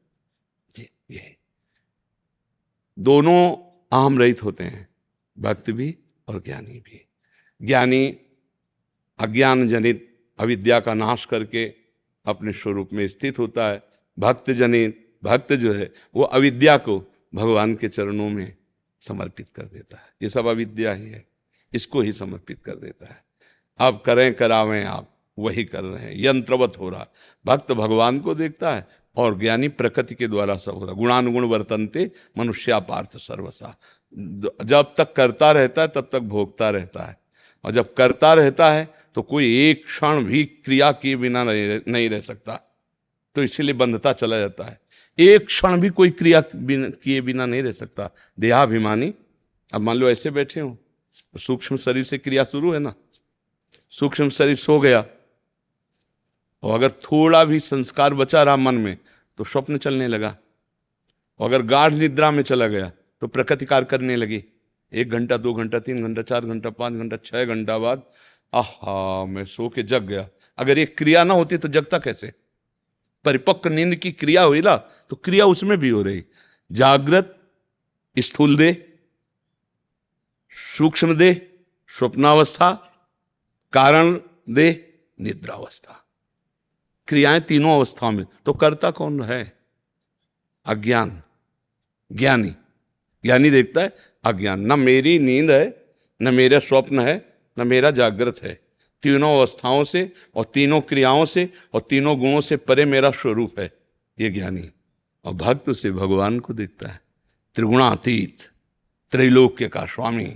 ये दोनों अहम रहित होते हैं, भक्त भी और ज्ञानी भी। ज्ञानी अज्ञान जनित अविद्या का नाश करके अपने स्वरूप में स्थित होता है। भक्त जनित, भक्त जो है वो अविद्या को भगवान के चरणों में समर्पित कर देता है। ये सब अविद्या ही है, इसको ही समर्पित कर देता है। अब करें करावें, आप वही कर रहे हैं, यंत्रवत हो रहा। भक्त भगवान को देखता है और ज्ञानी प्रकृति के द्वारा सब हो रहा। गुणानुगुण वर्तन्ते मनुष्या पार्थ सर्वसा। जब तक करता रहता है तब तक भोगता रहता है, और जब करता रहता है तो कोई एक क्षण भी क्रिया किए बिना नहीं रह सकता, तो इसीलिए बंधता चला जाता है। एक क्षण भी कोई क्रिया किए बिना नहीं रह सकता। देहाभिमानी, अब मान लो ऐसे बैठे हो, सूक्ष्म शरीर से क्रिया शुरू है ना, सूक्ष्म शरीर सो गया और अगर थोड़ा भी संस्कार बचा रहा मन में तो स्वप्न चलने लगा, और अगर गाढ़ निद्रा में चला गया तो प्रकृति कार्य करने लगी। 1 घंटा, 2 घंटा, 3 घंटा, 4 घंटा, 5 घंटा, 6 घंटा बाद आहा मैं सो के जग गया। अगर ये क्रिया ना होती तो जगता कैसे? परिपक्व नींद की क्रिया हुई ना, तो क्रिया उसमें भी हो रही। जागृत स्थूल देह, सूक्ष्म देह स्वप्नावस्था, कारण देह निद्रावस्था, क्रियाएं तीनों अवस्थाओं में। तो करता कौन है? अज्ञान। ज्ञानी, ज्ञानी देखता है अज्ञान, न मेरी नींद है, न मेरा स्वप्न है, न मेरा जागृत है। तीनों अवस्थाओं से और तीनों क्रियाओं से और तीनों गुणों से परे मेरा स्वरूप है, ये ज्ञानी। और भक्त से भगवान को देखता है, त्रिगुणातीत, त्रैलोक्य का स्वामी,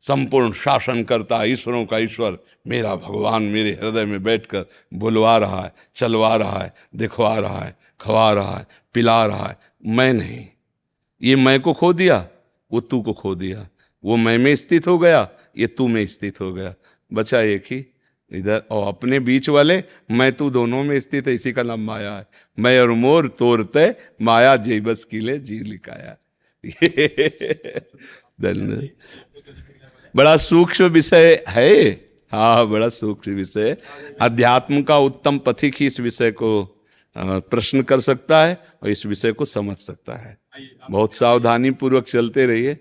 संपूर्ण शासन करता, ईश्वरों का ईश्वर, मेरा भगवान मेरे हृदय में बैठकर बुलवा रहा है, चलवा रहा है, दिखवा रहा है, खवा रहा है, पिला रहा है। मैं नहीं, ये मैं को खो दिया, वो तू को खो दिया। वो मैं में स्थित हो गया, ये तू में स्थित हो गया। बचा एक ही इधर, और अपने बीच वाले मैं तू दोनों में स्थित है। इसी का नाम माया है। मैं और मोर तोरते माया जेबस किले जी लिखाया। धन्यवाद। बड़ा सूक्ष्म विषय है। हाँ, बड़ा सूक्ष्म विषय है। अध्यात्म का उत्तम पथिक ही इस विषय को प्रश्न कर सकता है और इस विषय को समझ सकता है। बहुत सावधानी पूर्वक चलते रहिए।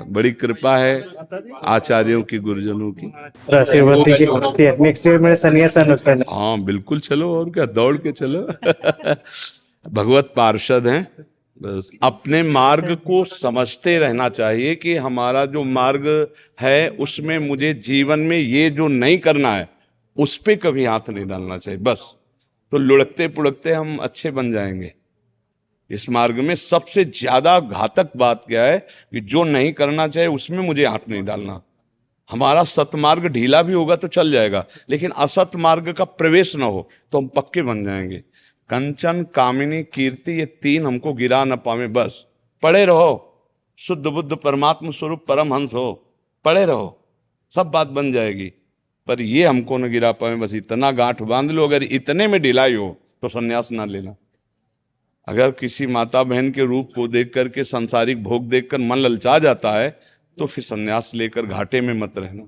बड़ी कृपा है आचार्यों की, गुरुजनों की। आशीर्वाद दीजिए। नेक्स्ट ईयर मेरा सन्यासन उसका। हाँ बिल्कुल, चलो, और क्या, दौड़ के चलो। भगवत पार्षद हैं, बस अपने मार्ग को समझते रहना चाहिए कि हमारा जो मार्ग है उसमें मुझे जीवन में ये जो नहीं करना है उस पे कभी हाथ नहीं डालना चाहिए। बस तो लुढ़कते पुढ़कते हम अच्छे बन जाएंगे। इस मार्ग में सबसे ज्यादा घातक बात क्या है कि जो नहीं करना चाहिए उसमें मुझे हाथ नहीं डालना। हमारा सतमार्ग ढीला भी होगा तो चल जाएगा, लेकिन असत मार्ग का प्रवेश ना हो तो हम पक्के बन जाएंगे। कंचन, कामिनी, कीर्ति, ये तीन हमको गिरा न पावे। बस पढ़े रहो, शुद्ध बुद्ध परमात्मा स्वरूप परमहंस हो, पढ़े रहो, सब बात बन जाएगी। पर ये हमको न गिरा पावे, बस इतना गांठ बांध लो। अगर इतने में ढिलाई हो तो संन्यास ना लेना। अगर किसी माता बहन के रूप को देख करके, सांसारिक भोग देखकर मन ललचा जाता है तो फिर संन्यास लेकर घाटे में मत रहना।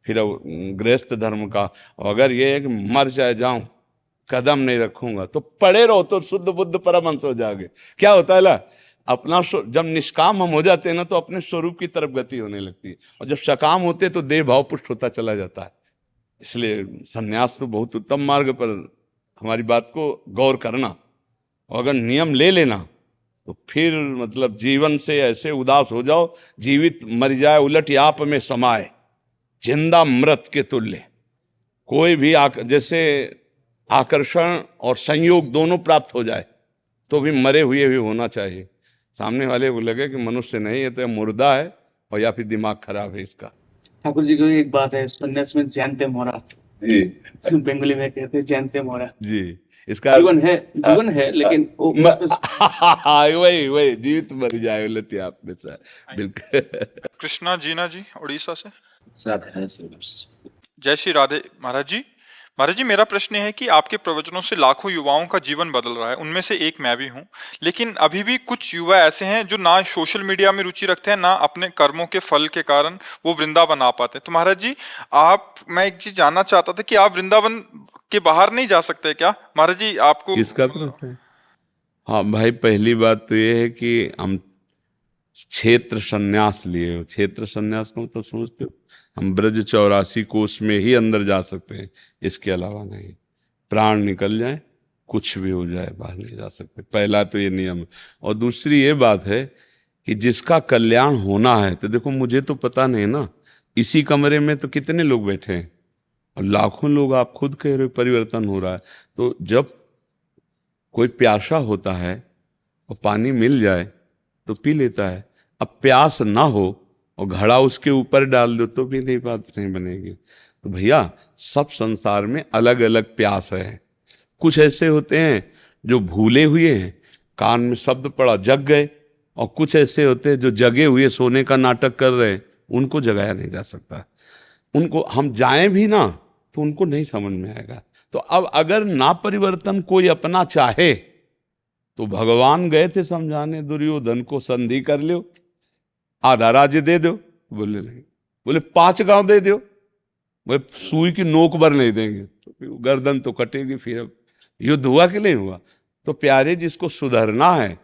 फिर गृहस्थ धर्म का, अगर ये है कि मर जाए जाऊं, कदम नहीं रखूंगा, तो पड़े रहो तो शुद्ध बुद्ध परमहंस हो जाओगे। क्या होता है ला, अपना जब निष्काम हम हो जाते हैं ना तो अपने स्वरूप की तरफ गति होने लगती है, और जब सकाम होते तो देह भाव पुष्ट होता चला जाता है। इसलिए संन्यास तो बहुत उत्तम मार्ग, पर हमारी बात को गौर करना, और अगर नियम ले लेना तो फिर मतलब जीवन से ऐसे उदास हो जाओ, जीवित मर जाए उलट याप में समाए, जिंदा मृत के तुल्य। कोई भी जैसे आकर्षण और संयोग दोनों प्राप्त हो जाए तो भी मरे हुए भी होना चाहिए। सामने वाले को लगे कि मनुष्य नहीं है, तो मुर्दा है और या फिर दिमाग खराब है इसका। ठाकुर जी की एक बात है, संन्यास में जानते मोरा जी, बंगाली में कहते हैं जानते मोरा जी, इसका जीवन है लेकिन वो वही जीवित मर जाए उलट आप में से। बिल्कुल। कृष्णा जीना जी उड़ीसा से। जय श्री राधे। महाराज जी मेरा प्रश्न है कि आपके प्रवचनों से लाखों युवाओं का जीवन बदल रहा है, उनमें से एक मैं भी हूं। लेकिन अभी भी कुछ युवा ऐसे हैं जो ना सोशल मीडिया में रुचि रखते हैं, ना अपने कर्मों के फल के कारण वो वृंदावन आ पाते। तो महाराज जी मैं एक चीज जानना चाहता था कि आप वृंदावन के बाहर नहीं जा सकते क्या? महाराज जी आपको किसका प्रश्न है? हाँ भाई, पहली बात तो ये है कि हम क्षेत्र संन्यास लिए हो। क्षेत्र संन्यास को तो सोचते हो हम ब्रज 84 कोष में ही अंदर जा सकते हैं, इसके अलावा नहीं। प्राण निकल जाए, कुछ भी हो जाए, बाहर नहीं जा सकते। पहला तो ये नियम है। और दूसरी ये बात है कि जिसका कल्याण होना है, तो देखो मुझे तो पता नहीं ना, इसी कमरे में तो कितने लोग बैठे हैं और लाखों लोग, आप खुद कह रहे हो परिवर्तन हो रहा है। तो जब कोई प्यासा होता है और पानी मिल जाए तो पी लेता है। अब प्यास ना हो और घड़ा उसके ऊपर डाल दो तो भी नहीं, बात नहीं बनेगी। तो भैया सब संसार में अलग अलग प्यास है। कुछ ऐसे होते हैं जो भूले हुए हैं, कान में शब्द पड़ा जग गए, और कुछ ऐसे होते हैं जो जगे हुए सोने का नाटक कर रहे हैं, उनको जगाया नहीं जा सकता। उनको हम जाएं भी ना तो उनको नहीं समझ में आएगा। तो अब अगर ना परिवर्तन कोई अपना चाहे तो भगवान गए थे समझाने दुर्योधन को, संधि कर लो, आधा राज्य दे दो। बोले नहीं, बोले 5 गांव दे दो। बोले सुई की नोक भर नहीं देंगे, तो गर्दन तो कटेगी। फिर अब युद्ध हुआ कि नहीं हुआ? तो प्यारे, जिसको सुधरना है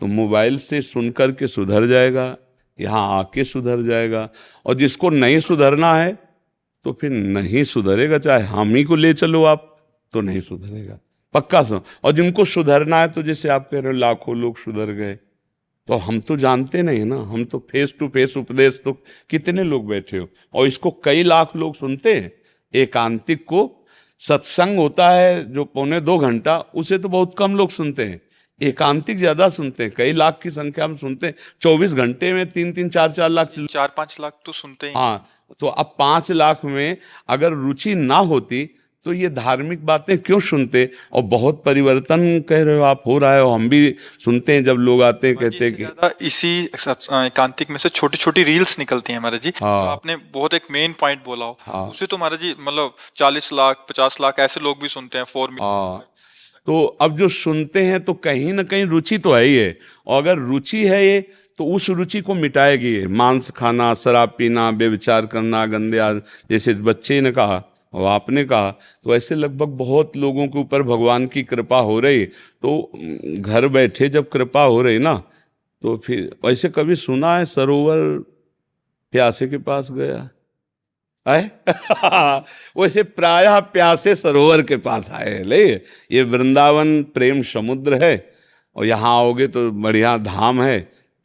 तो मोबाइल से सुन करके सुधर जाएगा, यहाँ आके सुधर जाएगा। और जिसको नहीं सुधरना है तो फिर नहीं सुधरेगा, चाहे हम ही को ले चलो आप, तो नहीं सुधरेगा, पक्का सुन। और जिनको सुधरना है, तो जैसे आप कह रहे हो लाखों लोग सुधर गए, तो हम तो जानते नहीं ना, हम तो फेस टू फेस उपदेश तो कितने लोग बैठे हो, और इसको कई लाख लोग सुनते हैं। एकांतिक को सत्संग होता है जो 2.25 घंटा, उसे तो बहुत कम लोग सुनते हैं। एकांतिक ज्यादा सुनते हैं, कई लाख की संख्या में सुनते हैं। 24 घंटे में 3-3, 4-4 लाख, 4-5 लाख तो सुनते हैं। हाँ, तो अब 5 लाख में अगर रुचि ना होती तो ये धार्मिक बातें क्यों सुनते? और बहुत परिवर्तन कह रहे हो आप हो रहा है, और हम भी सुनते हैं जब लोग आते हैं, कहते हैं कि इसी एकांतिक में से छोटी छोटी रील्स निकलती हैं महाराज जी। हाँ। तो आपने बहुत एक मेन पॉइंट बोला हो। हाँ। उसे तो महाराज जी मतलब 40 लाख 50 लाख ऐसे लोग भी सुनते हैं 4 मिलियन। हाँ, तो अब जो सुनते हैं तो कहीं ना कहीं रुचि तो है ही है। और अगर रुचि है ये तो उस रुचि को मिटाएगी। मांस खाना, शराब पीना, व्यभिचार करना, गंदे जैसे बच्चे ने कहा और आपने कहा, तो ऐसे लगभग बहुत लोगों के ऊपर भगवान की कृपा हो रही। तो घर बैठे जब कृपा हो रही ना, तो फिर ऐसे कभी सुना है सरोवर प्यासे के पास गया है? वैसे प्रायः प्यासे सरोवर के पास आए। ले, ये वृंदावन प्रेम समुद्र है और यहाँ आओगे तो बढ़िया धाम है।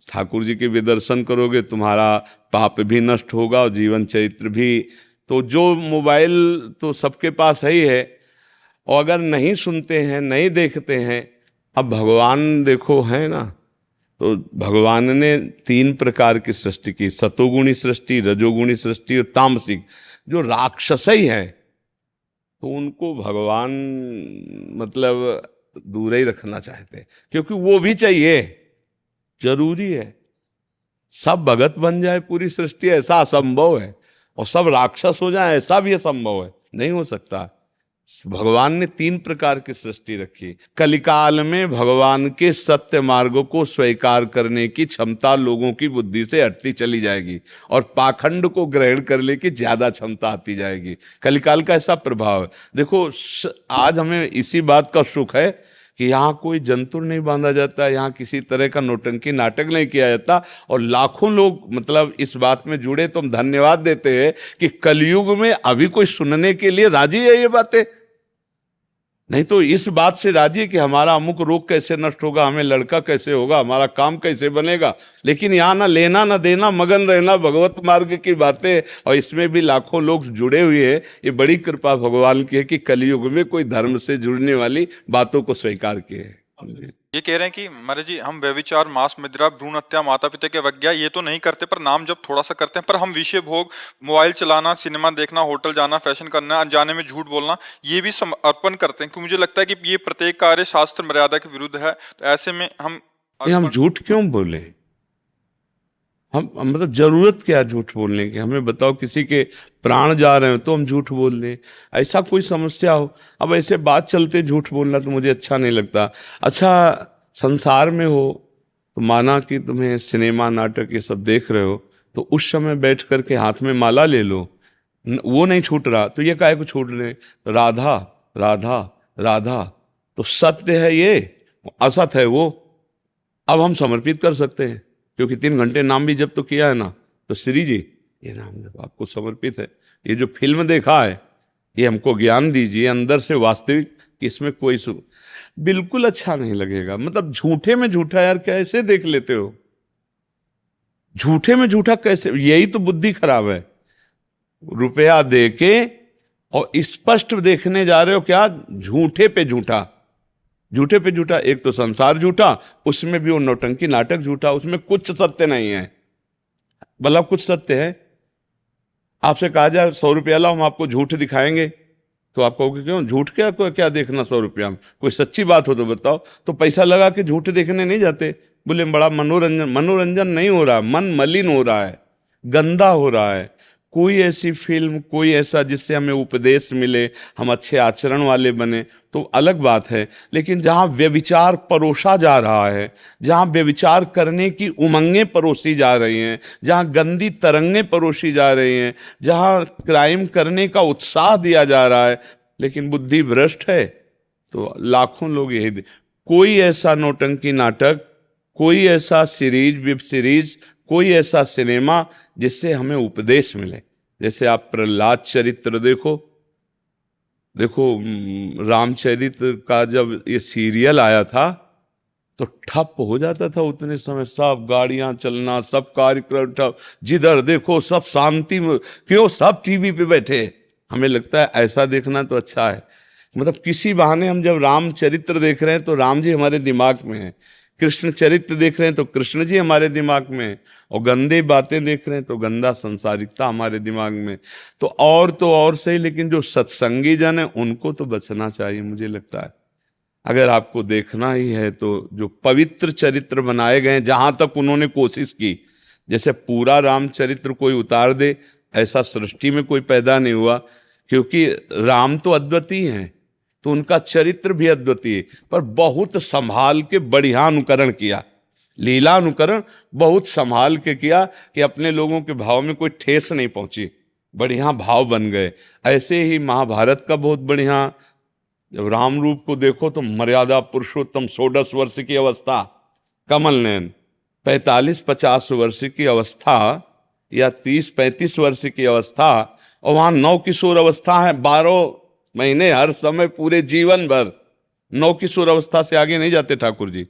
ठाकुर जी के भी दर्शन करोगे, तुम्हारा पाप भी नष्ट होगा और जीवन चरित्र भी। तो जो मोबाइल तो सबके पास है ही है, और अगर नहीं सुनते हैं, नहीं देखते हैं, अब भगवान देखो है ना, तो भगवान ने 3 प्रकार की सृष्टि की, सतोगुणी सृष्टि, रजोगुणी सृष्टि और तामसिक। जो राक्षसी है तो उनको भगवान मतलब दूर ही रखना चाहते हैं, क्योंकि वो भी चाहिए, जरूरी है। सब भगत बन जाए पूरी सृष्टि, ऐसा असंभव है, और सब राक्षस हो जाए ऐसा भी असंभव है, नहीं हो सकता। भगवान ने 3 प्रकार की सृष्टि रखी। कलिकाल में भगवान के सत्य मार्गों को स्वीकार करने की क्षमता लोगों की बुद्धि से हटती चली जाएगी, और पाखंड को ग्रहण करने की ज्यादा क्षमता आती जाएगी। कलिकाल का ऐसा प्रभाव है। देखो, आज हमें इसी बात का सुख है कि यहाँ कोई जंतुर नहीं बांधा जाता, यहाँ किसी तरह का नौटंकी नाटक नहीं किया जाता, और लाखों लोग मतलब इस बात में जुड़े। तो हम धन्यवाद देते हैं कि कलयुग में अभी कोई सुनने के लिए राजी है ये बातें। नहीं तो इस बात से राजी है कि हमारा अमुक रोग कैसे नष्ट होगा, हमें लड़का कैसे होगा, हमारा काम कैसे बनेगा। लेकिन यहाँ ना लेना ना देना, मगन रहना भगवत मार्ग की बातें, और इसमें भी लाखों लोग जुड़े हुए हैं। ये बड़ी कृपा भगवान की है कि कलयुग में कोई धर्म से जुड़ने वाली बातों को स्वीकार किए। ये कह रहे हैं कि महाराज जी, हम व्यभिचार, मांस, मदिरा, भ्रूण हत्या, माता पिता की अवज्ञा ये तो नहीं करते, पर नाम जब थोड़ा सा करते हैं। पर हम विषय भोग, मोबाइल चलाना, सिनेमा देखना, होटल जाना, फैशन करना, अनजाने में झूठ बोलना, ये भी अर्पण करते हैं। क्योंकि मुझे लगता है कि ये प्रत्येक कार्य शास्त्र मर्यादा के विरुद्ध है। तो ऐसे में हम झूठ क्यों बोले? हम मतलब जरूरत क्या झूठ बोलने की? हमें बताओ, किसी के प्राण जा रहे हो तो हम झूठ बोल दें, ऐसा कोई समस्या हो? अब ऐसे बात चलते झूठ बोलना तो मुझे अच्छा नहीं लगता। अच्छा, संसार में हो तो माना कि तुम्हें सिनेमा, नाटक ये सब देख रहे हो, तो उस समय बैठ करके हाथ में माला ले लो, वो नहीं छूट रहा तो ये काहे को छूट रहे? तो राधा राधा राधा, तो सत्य है ये, असत है वो। अब हम समर्पित कर सकते हैं, क्योंकि 3 घंटे नाम भी जब तो किया है ना, तो श्री जी ये नाम जब आपको समर्पित है। ये जो फिल्म देखा है, ये हमको ज्ञान दीजिए अंदर से वास्तविक, कि इसमें कोई बिल्कुल अच्छा नहीं लगेगा। मतलब झूठे में झूठा, यार कैसे देख लेते हो? झूठे में झूठा कैसे? यही तो बुद्धि खराब है। रुपया दे के और स्पष्ट देखने जा रहे हो क्या? झूठे पे झूठा, झूठे पे झूठा। एक तो संसार झूठा, उसमें भी वो नौटंकी नाटक झूठा, उसमें कुछ सत्य नहीं है। मतलब कुछ सत्य है? आपसे कहा जाए 100 रुपया लाओ, हम आपको झूठ दिखाएंगे, तो आप कहोगे क्यों झूठ? क्या देखना 100 रुपया में? कोई सच्ची बात हो तो बताओ। तो पैसा लगा के झूठ देखने नहीं जाते। बोले बड़ा मनोरंजन नहीं हो रहा, मन मलिन हो रहा है, गंदा हो रहा है। कोई ऐसी फिल्म, कोई ऐसा जिससे हमें उपदेश मिले, हम अच्छे आचरण वाले बने, तो अलग बात है। लेकिन जहाँ व्यभिचार परोसा जा रहा है, जहाँ व्यभिचार करने की उमंगें परोसी जा रही हैं, जहाँ गंदी तरंगें परोसी जा रही हैं, जहाँ क्राइम करने का उत्साह दिया जा रहा है, लेकिन बुद्धि भ्रष्ट है, तो लाखों लोग यही कोई ऐसा नौटंकी नाटक, कोई ऐसा सीरीज, वेब सीरीज, कोई ऐसा सिनेमा जिससे हमें उपदेश मिले। जैसे आप प्रहलाद चरित्र देखो, रामचरित्र का जब ये सीरियल आया था तो ठप हो जाता था उतने समय। सब गाड़ियां चलना, सब कार्यक्रम ठप, जिधर देखो सब शांति में, क्यों? सब टीवी पे बैठे। हमें लगता है ऐसा देखना तो अच्छा है। मतलब किसी बहाने हम जब रामचरित्र देख रहे हैं तो राम जी हमारे दिमाग में है, कृष्ण चरित्र देख रहे हैं तो कृष्ण जी हमारे दिमाग में, और गंदे बातें देख रहे हैं तो गंदा संसारिकता हमारे दिमाग में। तो और सही, लेकिन जो सत्संगी जन है उनको तो बचना चाहिए। मुझे लगता है अगर आपको देखना ही है तो जो पवित्र चरित्र बनाए गए, जहां तक उन्होंने कोशिश की, जैसे पूरा रामचरित्र कोई उतार दे ऐसा सृष्टि में कोई पैदा नहीं हुआ, क्योंकि राम तो अद्वितीय हैं, तो उनका चरित्र भी अद्वितीय, पर बहुत संभाल के बढ़िया अनुकरण किया। लीला अनुकरण बहुत संभाल के किया कि अपने लोगों के भाव में कोई ठेस नहीं पहुंची, बढ़िया भाव बन गए। ऐसे ही महाभारत का बहुत बढ़िया, जब राम रूप को देखो तो मर्यादा पुरुषोत्तम 16 वर्ष की अवस्था, कमल नयन 45-50 वर्ष की अवस्था या 30-35 वर्ष की अवस्था, और वहां नौ किशोर अवस्था है, 12 महीने हर समय पूरे जीवन भर। नौ किशोर अवस्था से आगे नहीं जाते ठाकुर जी,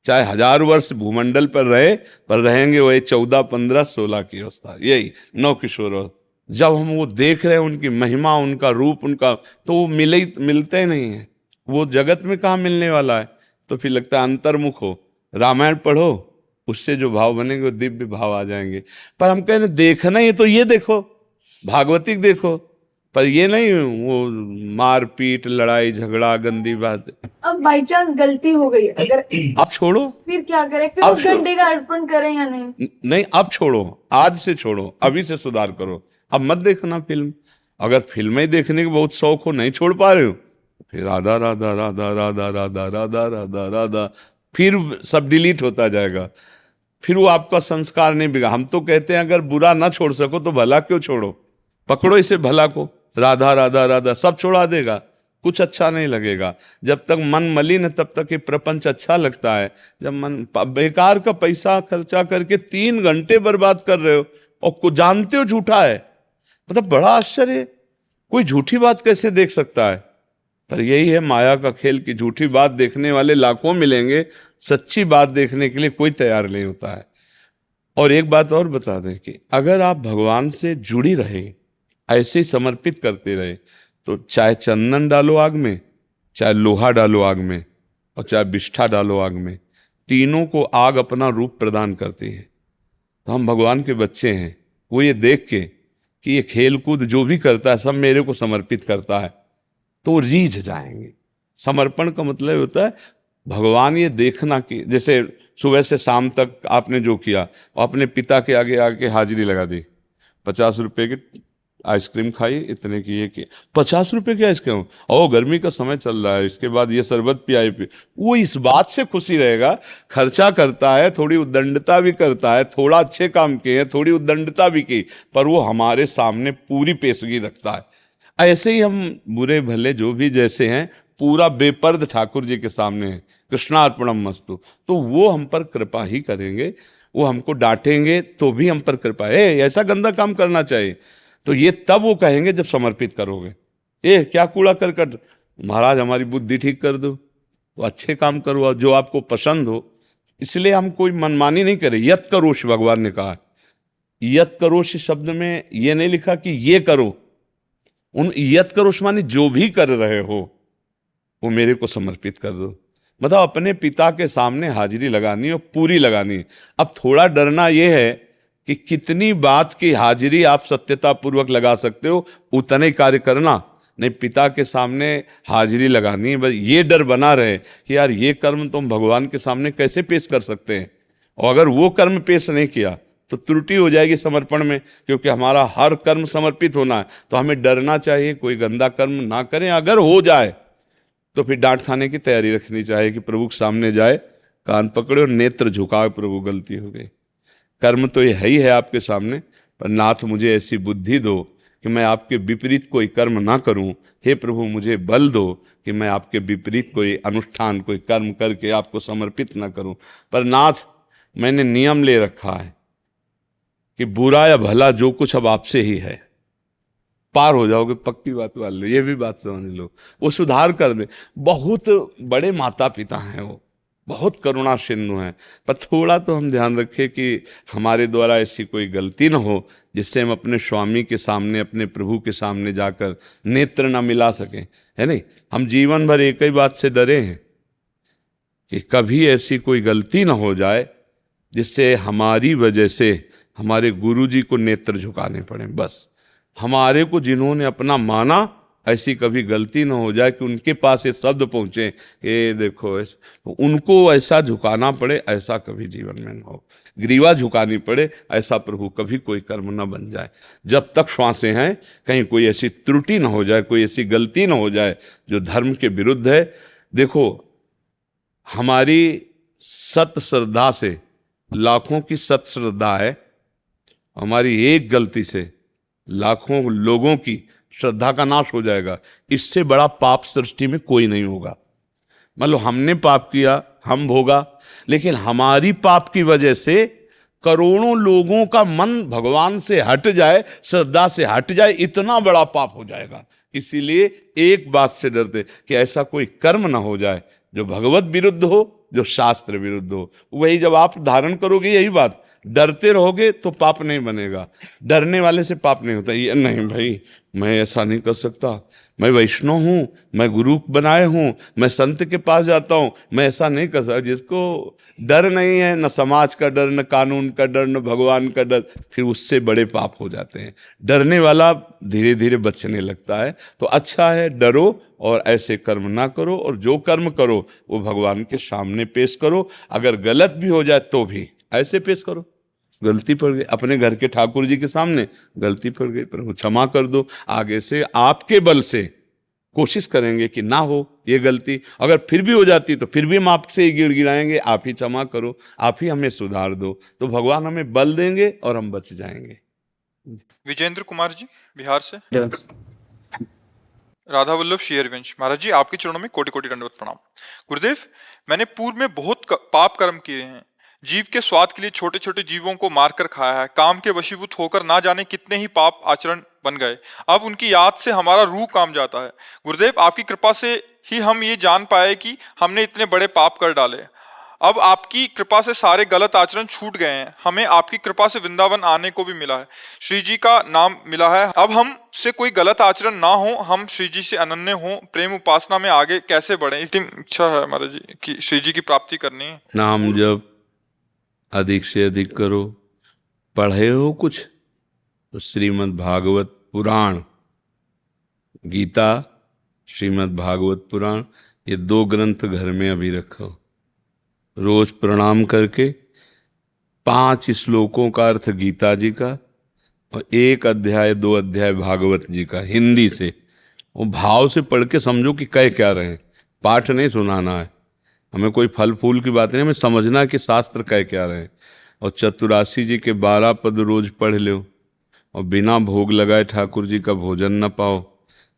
चाहे 1000 वर्ष भूमंडल पर रहे, पर रहेंगे वही 14, 15, 16 की अवस्था, यही नौ किशोर अवस्था। जब हम वो देख रहे हैं उनकी महिमा, उनका रूप, उनका, तो वो मिलते नहीं है, वो जगत में कहाँ मिलने वाला है। तो फिर लगता है अंतर्मुख हो, रामायण पढ़ो, उससे जो भाव बनेंगे वो दिव्य भाव आ जाएंगे। पर हम कह रहे देखना ही तो ये देखो, भागवतिक देखो, पर ये नहीं वो मारपीट, लड़ाई झगड़ा, गंदी बात। अब बाई चांस गलती हो गई अगर, अब छोड़ो, फिर क्या करें? फिर अब उस घंटे का अर्पण करें या नहीं? नहीं अब छोड़ो, आज से छोड़ो, अभी से सुधार करो। अब मत देखना फिल्म। अगर फिल्में देखने के बहुत शौक हो, नहीं छोड़ पा रहे हो, फिर राधा राधा राधा राधा राधा राधा राधा राधा, फिर सब डिलीट होता जाएगा, फिर वो आपका संस्कार नहीं बिगड़ा। हम तो कहते हैं अगर बुरा ना छोड़ सको तो भला क्यों छोड़ो, पकड़ो इसे भला को, राधा राधा राधा सब छोड़ा देगा, कुछ अच्छा नहीं लगेगा। जब तक मन मलिन है तब तक ये प्रपंच अच्छा लगता है। जब मन बेकार का पैसा खर्चा करके 3 घंटे बर्बाद कर रहे हो और जानते हो झूठा है, मतलब बड़ा आश्चर्य, कोई झूठी बात कैसे देख सकता है। पर यही है माया का खेल कि झूठी बात देखने वाले लाखों मिलेंगे, सच्ची बात देखने के लिए कोई तैयार नहीं होता है। और एक बात और बता दें कि अगर आप भगवान से जुड़ी रहे, ऐसे ही समर्पित करते रहे, तो चाहे चंदन डालो आग में, चाहे लोहा डालो आग में, और चाहे बिष्ठा डालो आग में, तीनों को आग अपना रूप प्रदान करती है। तो हम भगवान के बच्चे हैं, वो ये देख के कि ये खेल कूद जो भी करता है सब मेरे को समर्पित करता है, तो वो रीझ जाएंगे। समर्पण का मतलब होता है भगवान ये देखना कि जैसे सुबह से शाम तक आपने जो किया, अपने पिता के आगे आके हाजिरी लगा दी, 50 रुपए की आइसक्रीम खाई, इतने की ये की, 50 रुपए की आइसक्रीम, ओ गर्मी का समय चल रहा है, इसके बाद ये शरबत पियाई पी, वो इस बात से खुशी रहेगा। खर्चा करता है, थोड़ी उद्दंडता भी करता है, थोड़ा अच्छे काम किए, थोड़ी उद्दंडता भी की, पर वो हमारे सामने पूरी पेशगी रखता है। ऐसे ही हम बुरे भले जो भी जैसे हैं, पूरा बेपर्द ठाकुर जी के सामने है, कृष्णार्पणम मस्तु, तो वो हम पर कृपा ही करेंगे। वो हमको डांटेंगे तो भी हम पर कृपा है, ऐसा गंदा काम करना चाहिए, तो ये तब वो कहेंगे जब समर्पित करोगे। क्या कूड़ा करकट, महाराज हमारी बुद्धि ठीक कर दो, तो अच्छे काम करो जो आपको पसंद हो। इसलिए हम कोई मनमानी नहीं करें। यत करोश भगवान ने कहा, यत करोश शब्द में ये नहीं लिखा कि ये करो, उन यत करोश माने जो भी कर रहे हो वो मेरे को समर्पित कर दो। मतलब अपने पिता के सामने हाजिरी लगानी और पूरी लगानी। अब थोड़ा डरना यह है कि कितनी बात की हाजिरी आप सत्यता पूर्वक लगा सकते हो, उतना ही कार्य करना। नहीं, पिता के सामने हाजिरी लगानी है, बस ये डर बना रहे कि यार ये कर्म तुम भगवान के सामने कैसे पेश कर सकते हैं, और अगर वो कर्म पेश नहीं किया तो त्रुटि हो जाएगी समर्पण में, क्योंकि हमारा हर कर्म समर्पित होना है। तो हमें डरना चाहिए कोई गंदा कर्म ना करें, अगर हो जाए तो फिर डांट खाने की तैयारी रखनी चाहिए कि प्रभु के सामने जाए, कान पकड़े और नेत्र झुकाए, प्रभु गलती हो गई। कर्म तो ये है ही है आपके सामने, पर नाथ मुझे ऐसी बुद्धि दो कि मैं आपके विपरीत कोई कर्म ना करूं। हे प्रभु मुझे बल दो कि मैं आपके विपरीत कोई अनुष्ठान, कोई कर्म करके आपको समर्पित ना करूं। पर नाथ मैंने नियम ले रखा है कि बुरा या भला जो कुछ अब आपसे ही है, पार हो जाओगे, पक्की बात वाले, ये भी बात समझ लो। वो सुधार कर दे। बहुत बड़े माता पिता हैं, वो बहुत करुणा सिंधु हैं, पर थोड़ा तो हम ध्यान रखें कि हमारे द्वारा ऐसी कोई गलती ना हो जिससे हम अपने स्वामी के सामने, अपने प्रभु के सामने जाकर नेत्र ना मिला सकें, है नहीं। हम जीवन भर एक ही बात से डरे हैं कि कभी ऐसी कोई गलती ना हो जाए जिससे हमारी वजह से हमारे गुरु जी को नेत्र झुकाने पड़े। बस हमारे को जिन्होंने अपना माना, ऐसी कभी गलती ना हो जाए कि उनके पास ये शब्द पहुँचे, ये देखो ऐसा, तो उनको ऐसा झुकाना पड़े, ऐसा कभी जीवन में ना हो। ग्रीवा झुकानी पड़े, ऐसा प्रभु कभी कोई कर्म ना बन जाए। जब तक श्वासें हैं कहीं कोई ऐसी त्रुटि ना हो जाए, कोई ऐसी गलती ना हो जाए जो धर्म के विरुद्ध है। देखो हमारी सत श्रद्धा से लाखों की सत श्रद्धा है, हमारी एक गलती से लाखों लोगों की श्रद्धा का नाश हो जाएगा। इससे बड़ा पाप सृष्टि में कोई नहीं होगा। मान लो हमने पाप किया, हम भोगा, लेकिन हमारी पाप की वजह से करोड़ों लोगों का मन भगवान से हट जाए, श्रद्धा से हट जाए, इतना बड़ा पाप हो जाएगा। इसीलिए एक बात से डरते कि ऐसा कोई कर्म ना हो जाए जो भगवत विरुद्ध हो, जो शास्त्र विरुद्ध हो। वही जब आप धारण करोगे, यही बात, डरते रहोगे तो पाप नहीं बनेगा। डरने वाले से पाप नहीं होता। ये नहीं भाई, मैं ऐसा नहीं कर सकता, मैं वैष्णव हूँ, मैं गुरु बनाए हूँ, मैं संत के पास जाता हूँ, मैं ऐसा नहीं कर सकता। जिसको डर नहीं है, न समाज का डर, न कानून का डर, न भगवान का डर, फिर उससे बड़े पाप हो जाते हैं। डरने वाला धीरे धीरे बचने लगता है। तो अच्छा है, डरो और ऐसे कर्म ना करो, और जो कर्म करो वो भगवान के सामने पेश करो। अगर गलत भी हो जाए तो भी ऐसे पेश करो, गलती पड़ गई, अपने घर के ठाकुर जी के सामने गलती पड़ गई, प्रभु क्षमा कर दो। आगे से आपके बल से कोशिश करेंगे कि ना हो ये गलती। अगर फिर भी हो जाती तो फिर भी हम आपसे ही गिड़गिड़ाएंगे, आप ही क्षमा करो, आप ही हमें सुधार दो। तो भगवान हमें बल देंगे और हम बच जाएंगे। विजेंद्र कुमार जी बिहार से। राधा वल्लभ श्री हरिवंश महाराज जी, आपके चरणों में कोटि कोटि दंडवत प्रणाम। गुरुदेव, मैंने पूर्व में बहुत पाप कर्म किए हैं। जीव के स्वाद के लिए छोटे छोटे जीवों को मारकर खाया है। काम के वशीभूत होकर ना जाने कितने ही पाप आचरण बन गए। अब उनकी याद से हमारा रूह काम जाता है। गुरुदेव, आपकी कृपा से ही हम ये जान पाए कि हमने इतने बड़े पाप कर डाले। अब आपकी कृपा से सारे गलत आचरण छूट गए हैं। हमें आपकी कृपा से वृंदावन आने को भी मिला है, श्री जी का नाम मिला है। अब हम से कोई गलत आचरण ना हो, हम श्री जी से अनन्य हो, प्रेम उपासना में आगे कैसे बढ़े, इसकी इच्छा है महाराज जी कि श्री जी की प्राप्ति करनी है। नाम जब अधिक से अधिक करो। पढ़े हो कुछ तो श्रीमद् भागवत पुराण, गीता, श्रीमद् भागवत पुराण, ये 2 ग्रंथ घर में अभी रखो। रोज प्रणाम करके 5 श्लोकों का अर्थ गीता जी का और 1 अध्याय 2 अध्याय भागवत जी का हिंदी से, वो भाव से पढ़ के समझो कि कह क्या रहे हैं। पाठ नहीं सुनाना है हमें, कोई फल फूल की बात नहीं, हमें समझना है कि शास्त्र कह क्या रहे हैं। और चतुरासी जी के 12 पद रोज पढ़ लो, और बिना भोग लगाए ठाकुर जी का भोजन न पाओ।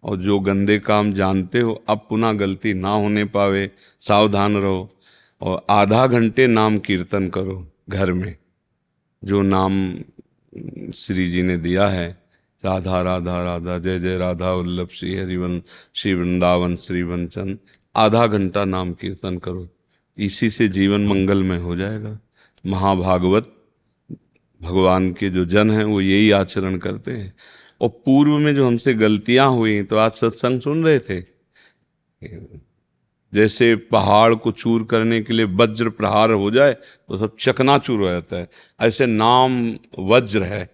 और जो गंदे काम जानते हो अब पुनः गलती ना होने पावे, सावधान रहो। और आधा घंटे नाम कीर्तन करो घर में, जो नाम श्री जी ने दिया है, राधा राधा राधा, जय जय राधा वल्लभ श्री हरिवन श्री वृंदावन श्री वंचन। आधा घंटा नाम कीर्तन करो, इसी से जीवन मंगलमय हो जाएगा। महाभागवत भगवान के जो जन हैं वो यही आचरण करते हैं। और पूर्व में जो हमसे गलतियां हुई, तो आज सत्संग सुन रहे थे, जैसे पहाड़ को चूर करने के लिए वज्र प्रहार हो जाए तो सब चकनाचूर हो जाता है, ऐसे नाम वज्र है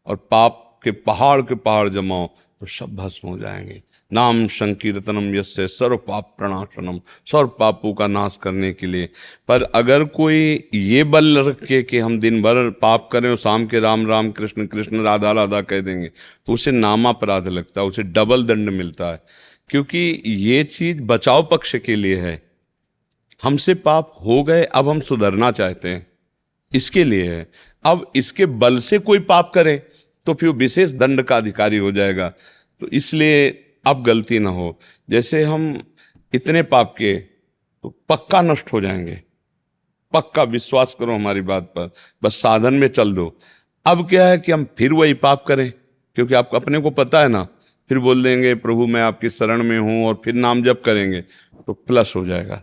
और पाप के पहाड़ जमाओ तो सब भस्म हो जाएंगे। नाम संकीर्तनम यस्य सर्व पाप प्रणाशनम, सर्व पापों का नाश करने के लिए। पर अगर कोई ये बल रखे कि हम दिन भर पाप करें और शाम के राम राम कृष्ण कृष्ण राधा राधा कह देंगे, तो उसे नामापराध लगता है, उसे डबल दंड मिलता है। क्योंकि ये चीज बचाव पक्ष के लिए है। हमसे पाप हो गए, अब हम सुधरना चाहते हैं, इसके लिए है। अब इसके बल से कोई पाप करे तो फिर विशेष दंड का अधिकारी हो जाएगा। तो इसलिए अब गलती ना हो। जैसे हम इतने पाप किए तो पक्का नष्ट हो जाएंगे, पक्का विश्वास करो हमारी बात पर, बस साधन में चल दो। अब क्या है कि हम फिर वही पाप करें, क्योंकि आपको अपने को पता है ना, फिर बोल देंगे प्रभु मैं आपकी शरण में हूं, और फिर नाम जप करेंगे तो प्लस हो जाएगा,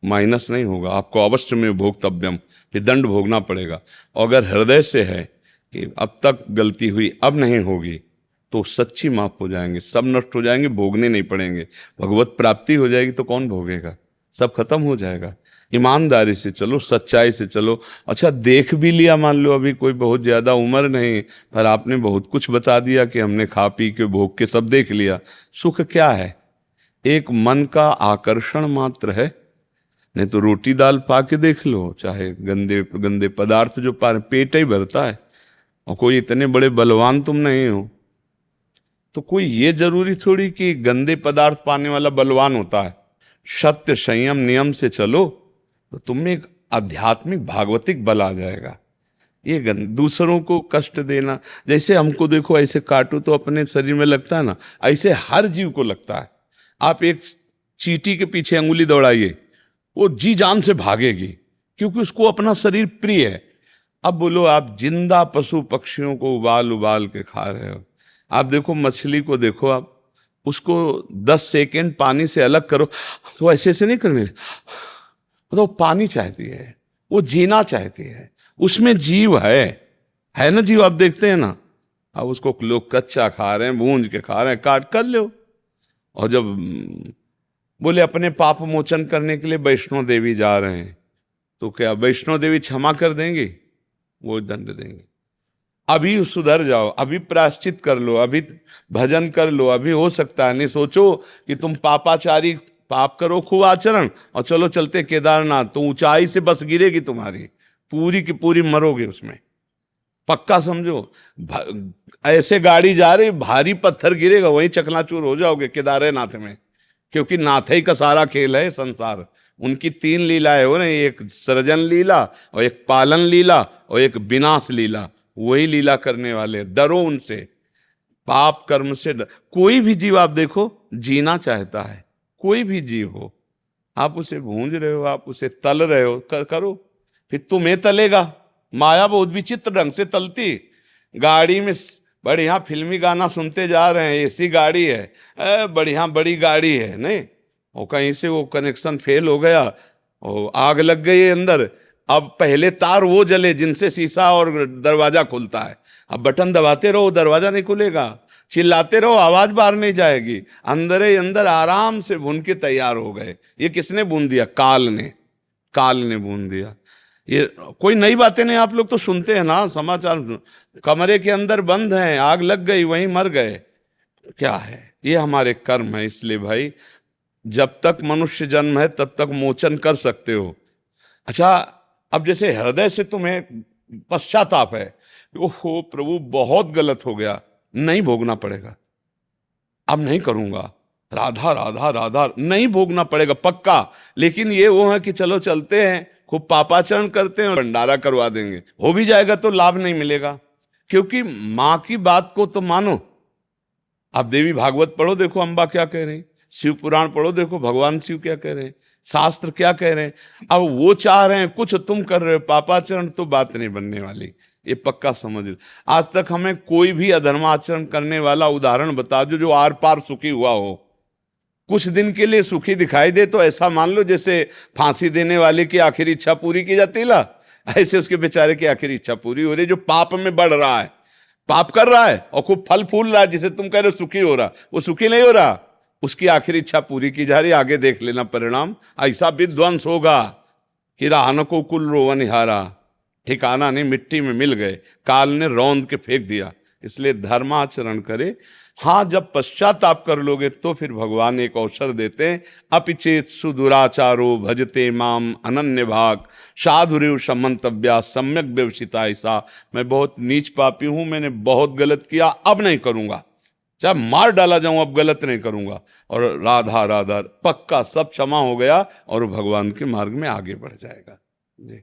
माइनस नहीं होगा। आपको अवश्य में भोक्तव्यम, फिर दंड भोगना पड़ेगा। और अगर हृदय से है कि अब तक गलती हुई अब नहीं होगी, तो सच्ची माफ हो जाएंगे, सब नष्ट हो जाएंगे, भोगने नहीं पड़ेंगे। भगवत प्राप्ति हो जाएगी तो कौन भोगेगा, सब खत्म हो जाएगा। ईमानदारी से चलो, सच्चाई से चलो। अच्छा देख भी लिया, मान लो अभी कोई बहुत ज़्यादा उम्र नहीं, पर आपने बहुत कुछ बता दिया कि हमने खा पी के भोग के सब देख लिया। सुख क्या है? एक मन का आकर्षण मात्र है। नहीं तो रोटी दाल पा के देख लो, चाहे गंदे गंदे पदार्थ जो पा, पेट ही भरता है। और कोई इतने बड़े बलवान तुम नहीं हो, तो कोई ये जरूरी थोड़ी कि गंदे पदार्थ पाने वाला बलवान होता है। सत्य संयम नियम से चलो तो तुम में एक आध्यात्मिक भागवतिक बल आ जाएगा। ये दूसरों को कष्ट देना, जैसे हमको देखो ऐसे काटो तो अपने शरीर में लगता है ना, ऐसे हर जीव को लगता है। आप एक चींटी के पीछे अंगुली दौड़ाइए, वो जी जान से भागेगी क्योंकि उसको अपना शरीर प्रिय है। अब बोलो आप जिंदा पशु पक्षियों को उबाल उबाल के खा रहे हो। आप देखो मछली को देखो, आप उसको 10 सेकेंड पानी से अलग करो तो ऐसे नहीं करने, तो पानी चाहती है, वो जीना चाहती है, उसमें जीव है ना जीव। आप देखते हैं ना, अब उसको लोग कच्चा खा रहे हैं, भूंज के खा रहे हैं, काट कर लो। और जब बोले अपने पाप मोचन करने के लिए वैष्णो देवी जा रहे हैं, तो क्या वैष्णो देवी क्षमा कर देंगी? वो दंड देंगे। अभी सुधर जाओ, अभी प्रायश्चित कर लो, अभी भजन कर लो, अभी हो सकता है। नहीं सोचो कि तुम पापाचारी पाप करो खूब आचरण और चलो चलते केदारनाथ, तो ऊंचाई से बस गिरेगी तुम्हारी, पूरी की पूरी मरोगे उसमें, पक्का समझो। ऐसे गाड़ी जा रही, भारी पत्थर गिरेगा, वहीं चकनाचूर हो जाओगे केदारनाथ में, क्योंकि नाथ ही का सारा खेल है संसार। उनकी 3 लीलाएं हो ना, एक सृजन लीला और एक पालन लीला और एक विनाश लीला। वही लीला करने वाले, डरो उनसे, पाप कर्म से कोई भी जीव आप देखो जीना चाहता है, कोई भी जीव हो, आप उसे भूंज रहे हो, आप उसे तल रहे हो, करो, फिर तुम्हें तलेगा। माया बहुत विचित्र ढंग से तलती। गाड़ी में बढ़िया फिल्मी गाना सुनते जा रहे हैं, एसी गाड़ी है, बढ़िया बड़ी गाड़ी है, नहीं, और कहीं से वो कनेक्शन फेल हो गया और आग लग गई अंदर। अब पहले तार वो जले जिनसे शीशा और दरवाजा खुलता है, अब बटन दबाते रहो दरवाजा नहीं खुलेगा, चिल्लाते रहो आवाज बाहर नहीं जाएगी, अंदर ही अंदर आराम से भून के तैयार हो गए। ये किसने भून दिया? काल ने भून दिया। ये कोई नई बातें नहीं, आप लोग तो सुनते हैं ना समाचार, कमरे के अंदर बंद हैं, आग लग गई, वहीं मर गए। क्या है? ये हमारे कर्म है। इसलिए भाई जब तक मनुष्य जन्म है तब तक मोचन कर सकते हो। अच्छा, अब जैसे हृदय से तुम्हें पश्चाताप है, ओहो प्रभु बहुत गलत हो गया, नहीं भोगना पड़ेगा, अब नहीं करूंगा, राधा राधा राधा नहीं भोगना पड़ेगा पक्का। लेकिन ये वो है कि चलो चलते हैं, खूब पापाचरण करते हैं, भंडारा करवा देंगे, हो भी जाएगा तो लाभ नहीं मिलेगा। क्योंकि माँ की बात को तो मानो। आप देवी भागवत पढ़ो, देखो अम्बा क्या कह रहे हैं, शिव पुराण पढ़ो, देखो भगवान शिव क्या कह रहे हैं, शास्त्र क्या कह रहे हैं। अब वो चाह रहे हैं, कुछ तुम कर रहे हो, पापाचरण तो बात नहीं बनने वाली, ये पक्का समझ लो। आज तक हमें कोई भी अधर्माचरण करने वाला उदाहरण बता दो जो आर पार सुखी हुआ हो। कुछ दिन के लिए सुखी दिखाई दे तो ऐसा मान लो जैसे फांसी देने वाले की आखिरी इच्छा पूरी की जाती है, ऐसे उसके बेचारे की आखिरी इच्छा पूरी हो रही। जो पाप में बढ़ रहा है, पाप कर रहा है और खूब फल फूल रहा है, जिसे तुम कह रहे हो सुखी हो रहा, वो सुखी नहीं हो रहा, उसकी आखिरी इच्छा पूरी की जा रही। आगे देख लेना परिणाम, ऐसा विध्वंस होगा कि राहन को कुल रोवनिहारा, ठिकाना नहीं, मिट्टी में मिल गए, काल ने रौंद के फेंक दिया। इसलिए धर्माचरण करे। हाँ, जब पश्चाताप कर लोगे तो फिर भगवान एक अवसर देते हैं, अपिचेत सुदुराचारो भजते माम अनन्य भाग साधुरेव समंतव्या सम्यक व्यवसिता। ऐसा मैं बहुत नीच पापी हूं, मैंने बहुत गलत किया, अब नहीं करूंगा, चाहे मार डाला जाऊं, अब गलत नहीं करूंगा। और राधा राधा पक्का सब क्षमा हो गया और भगवान के मार्ग में आगे बढ़ जाएगा। जी।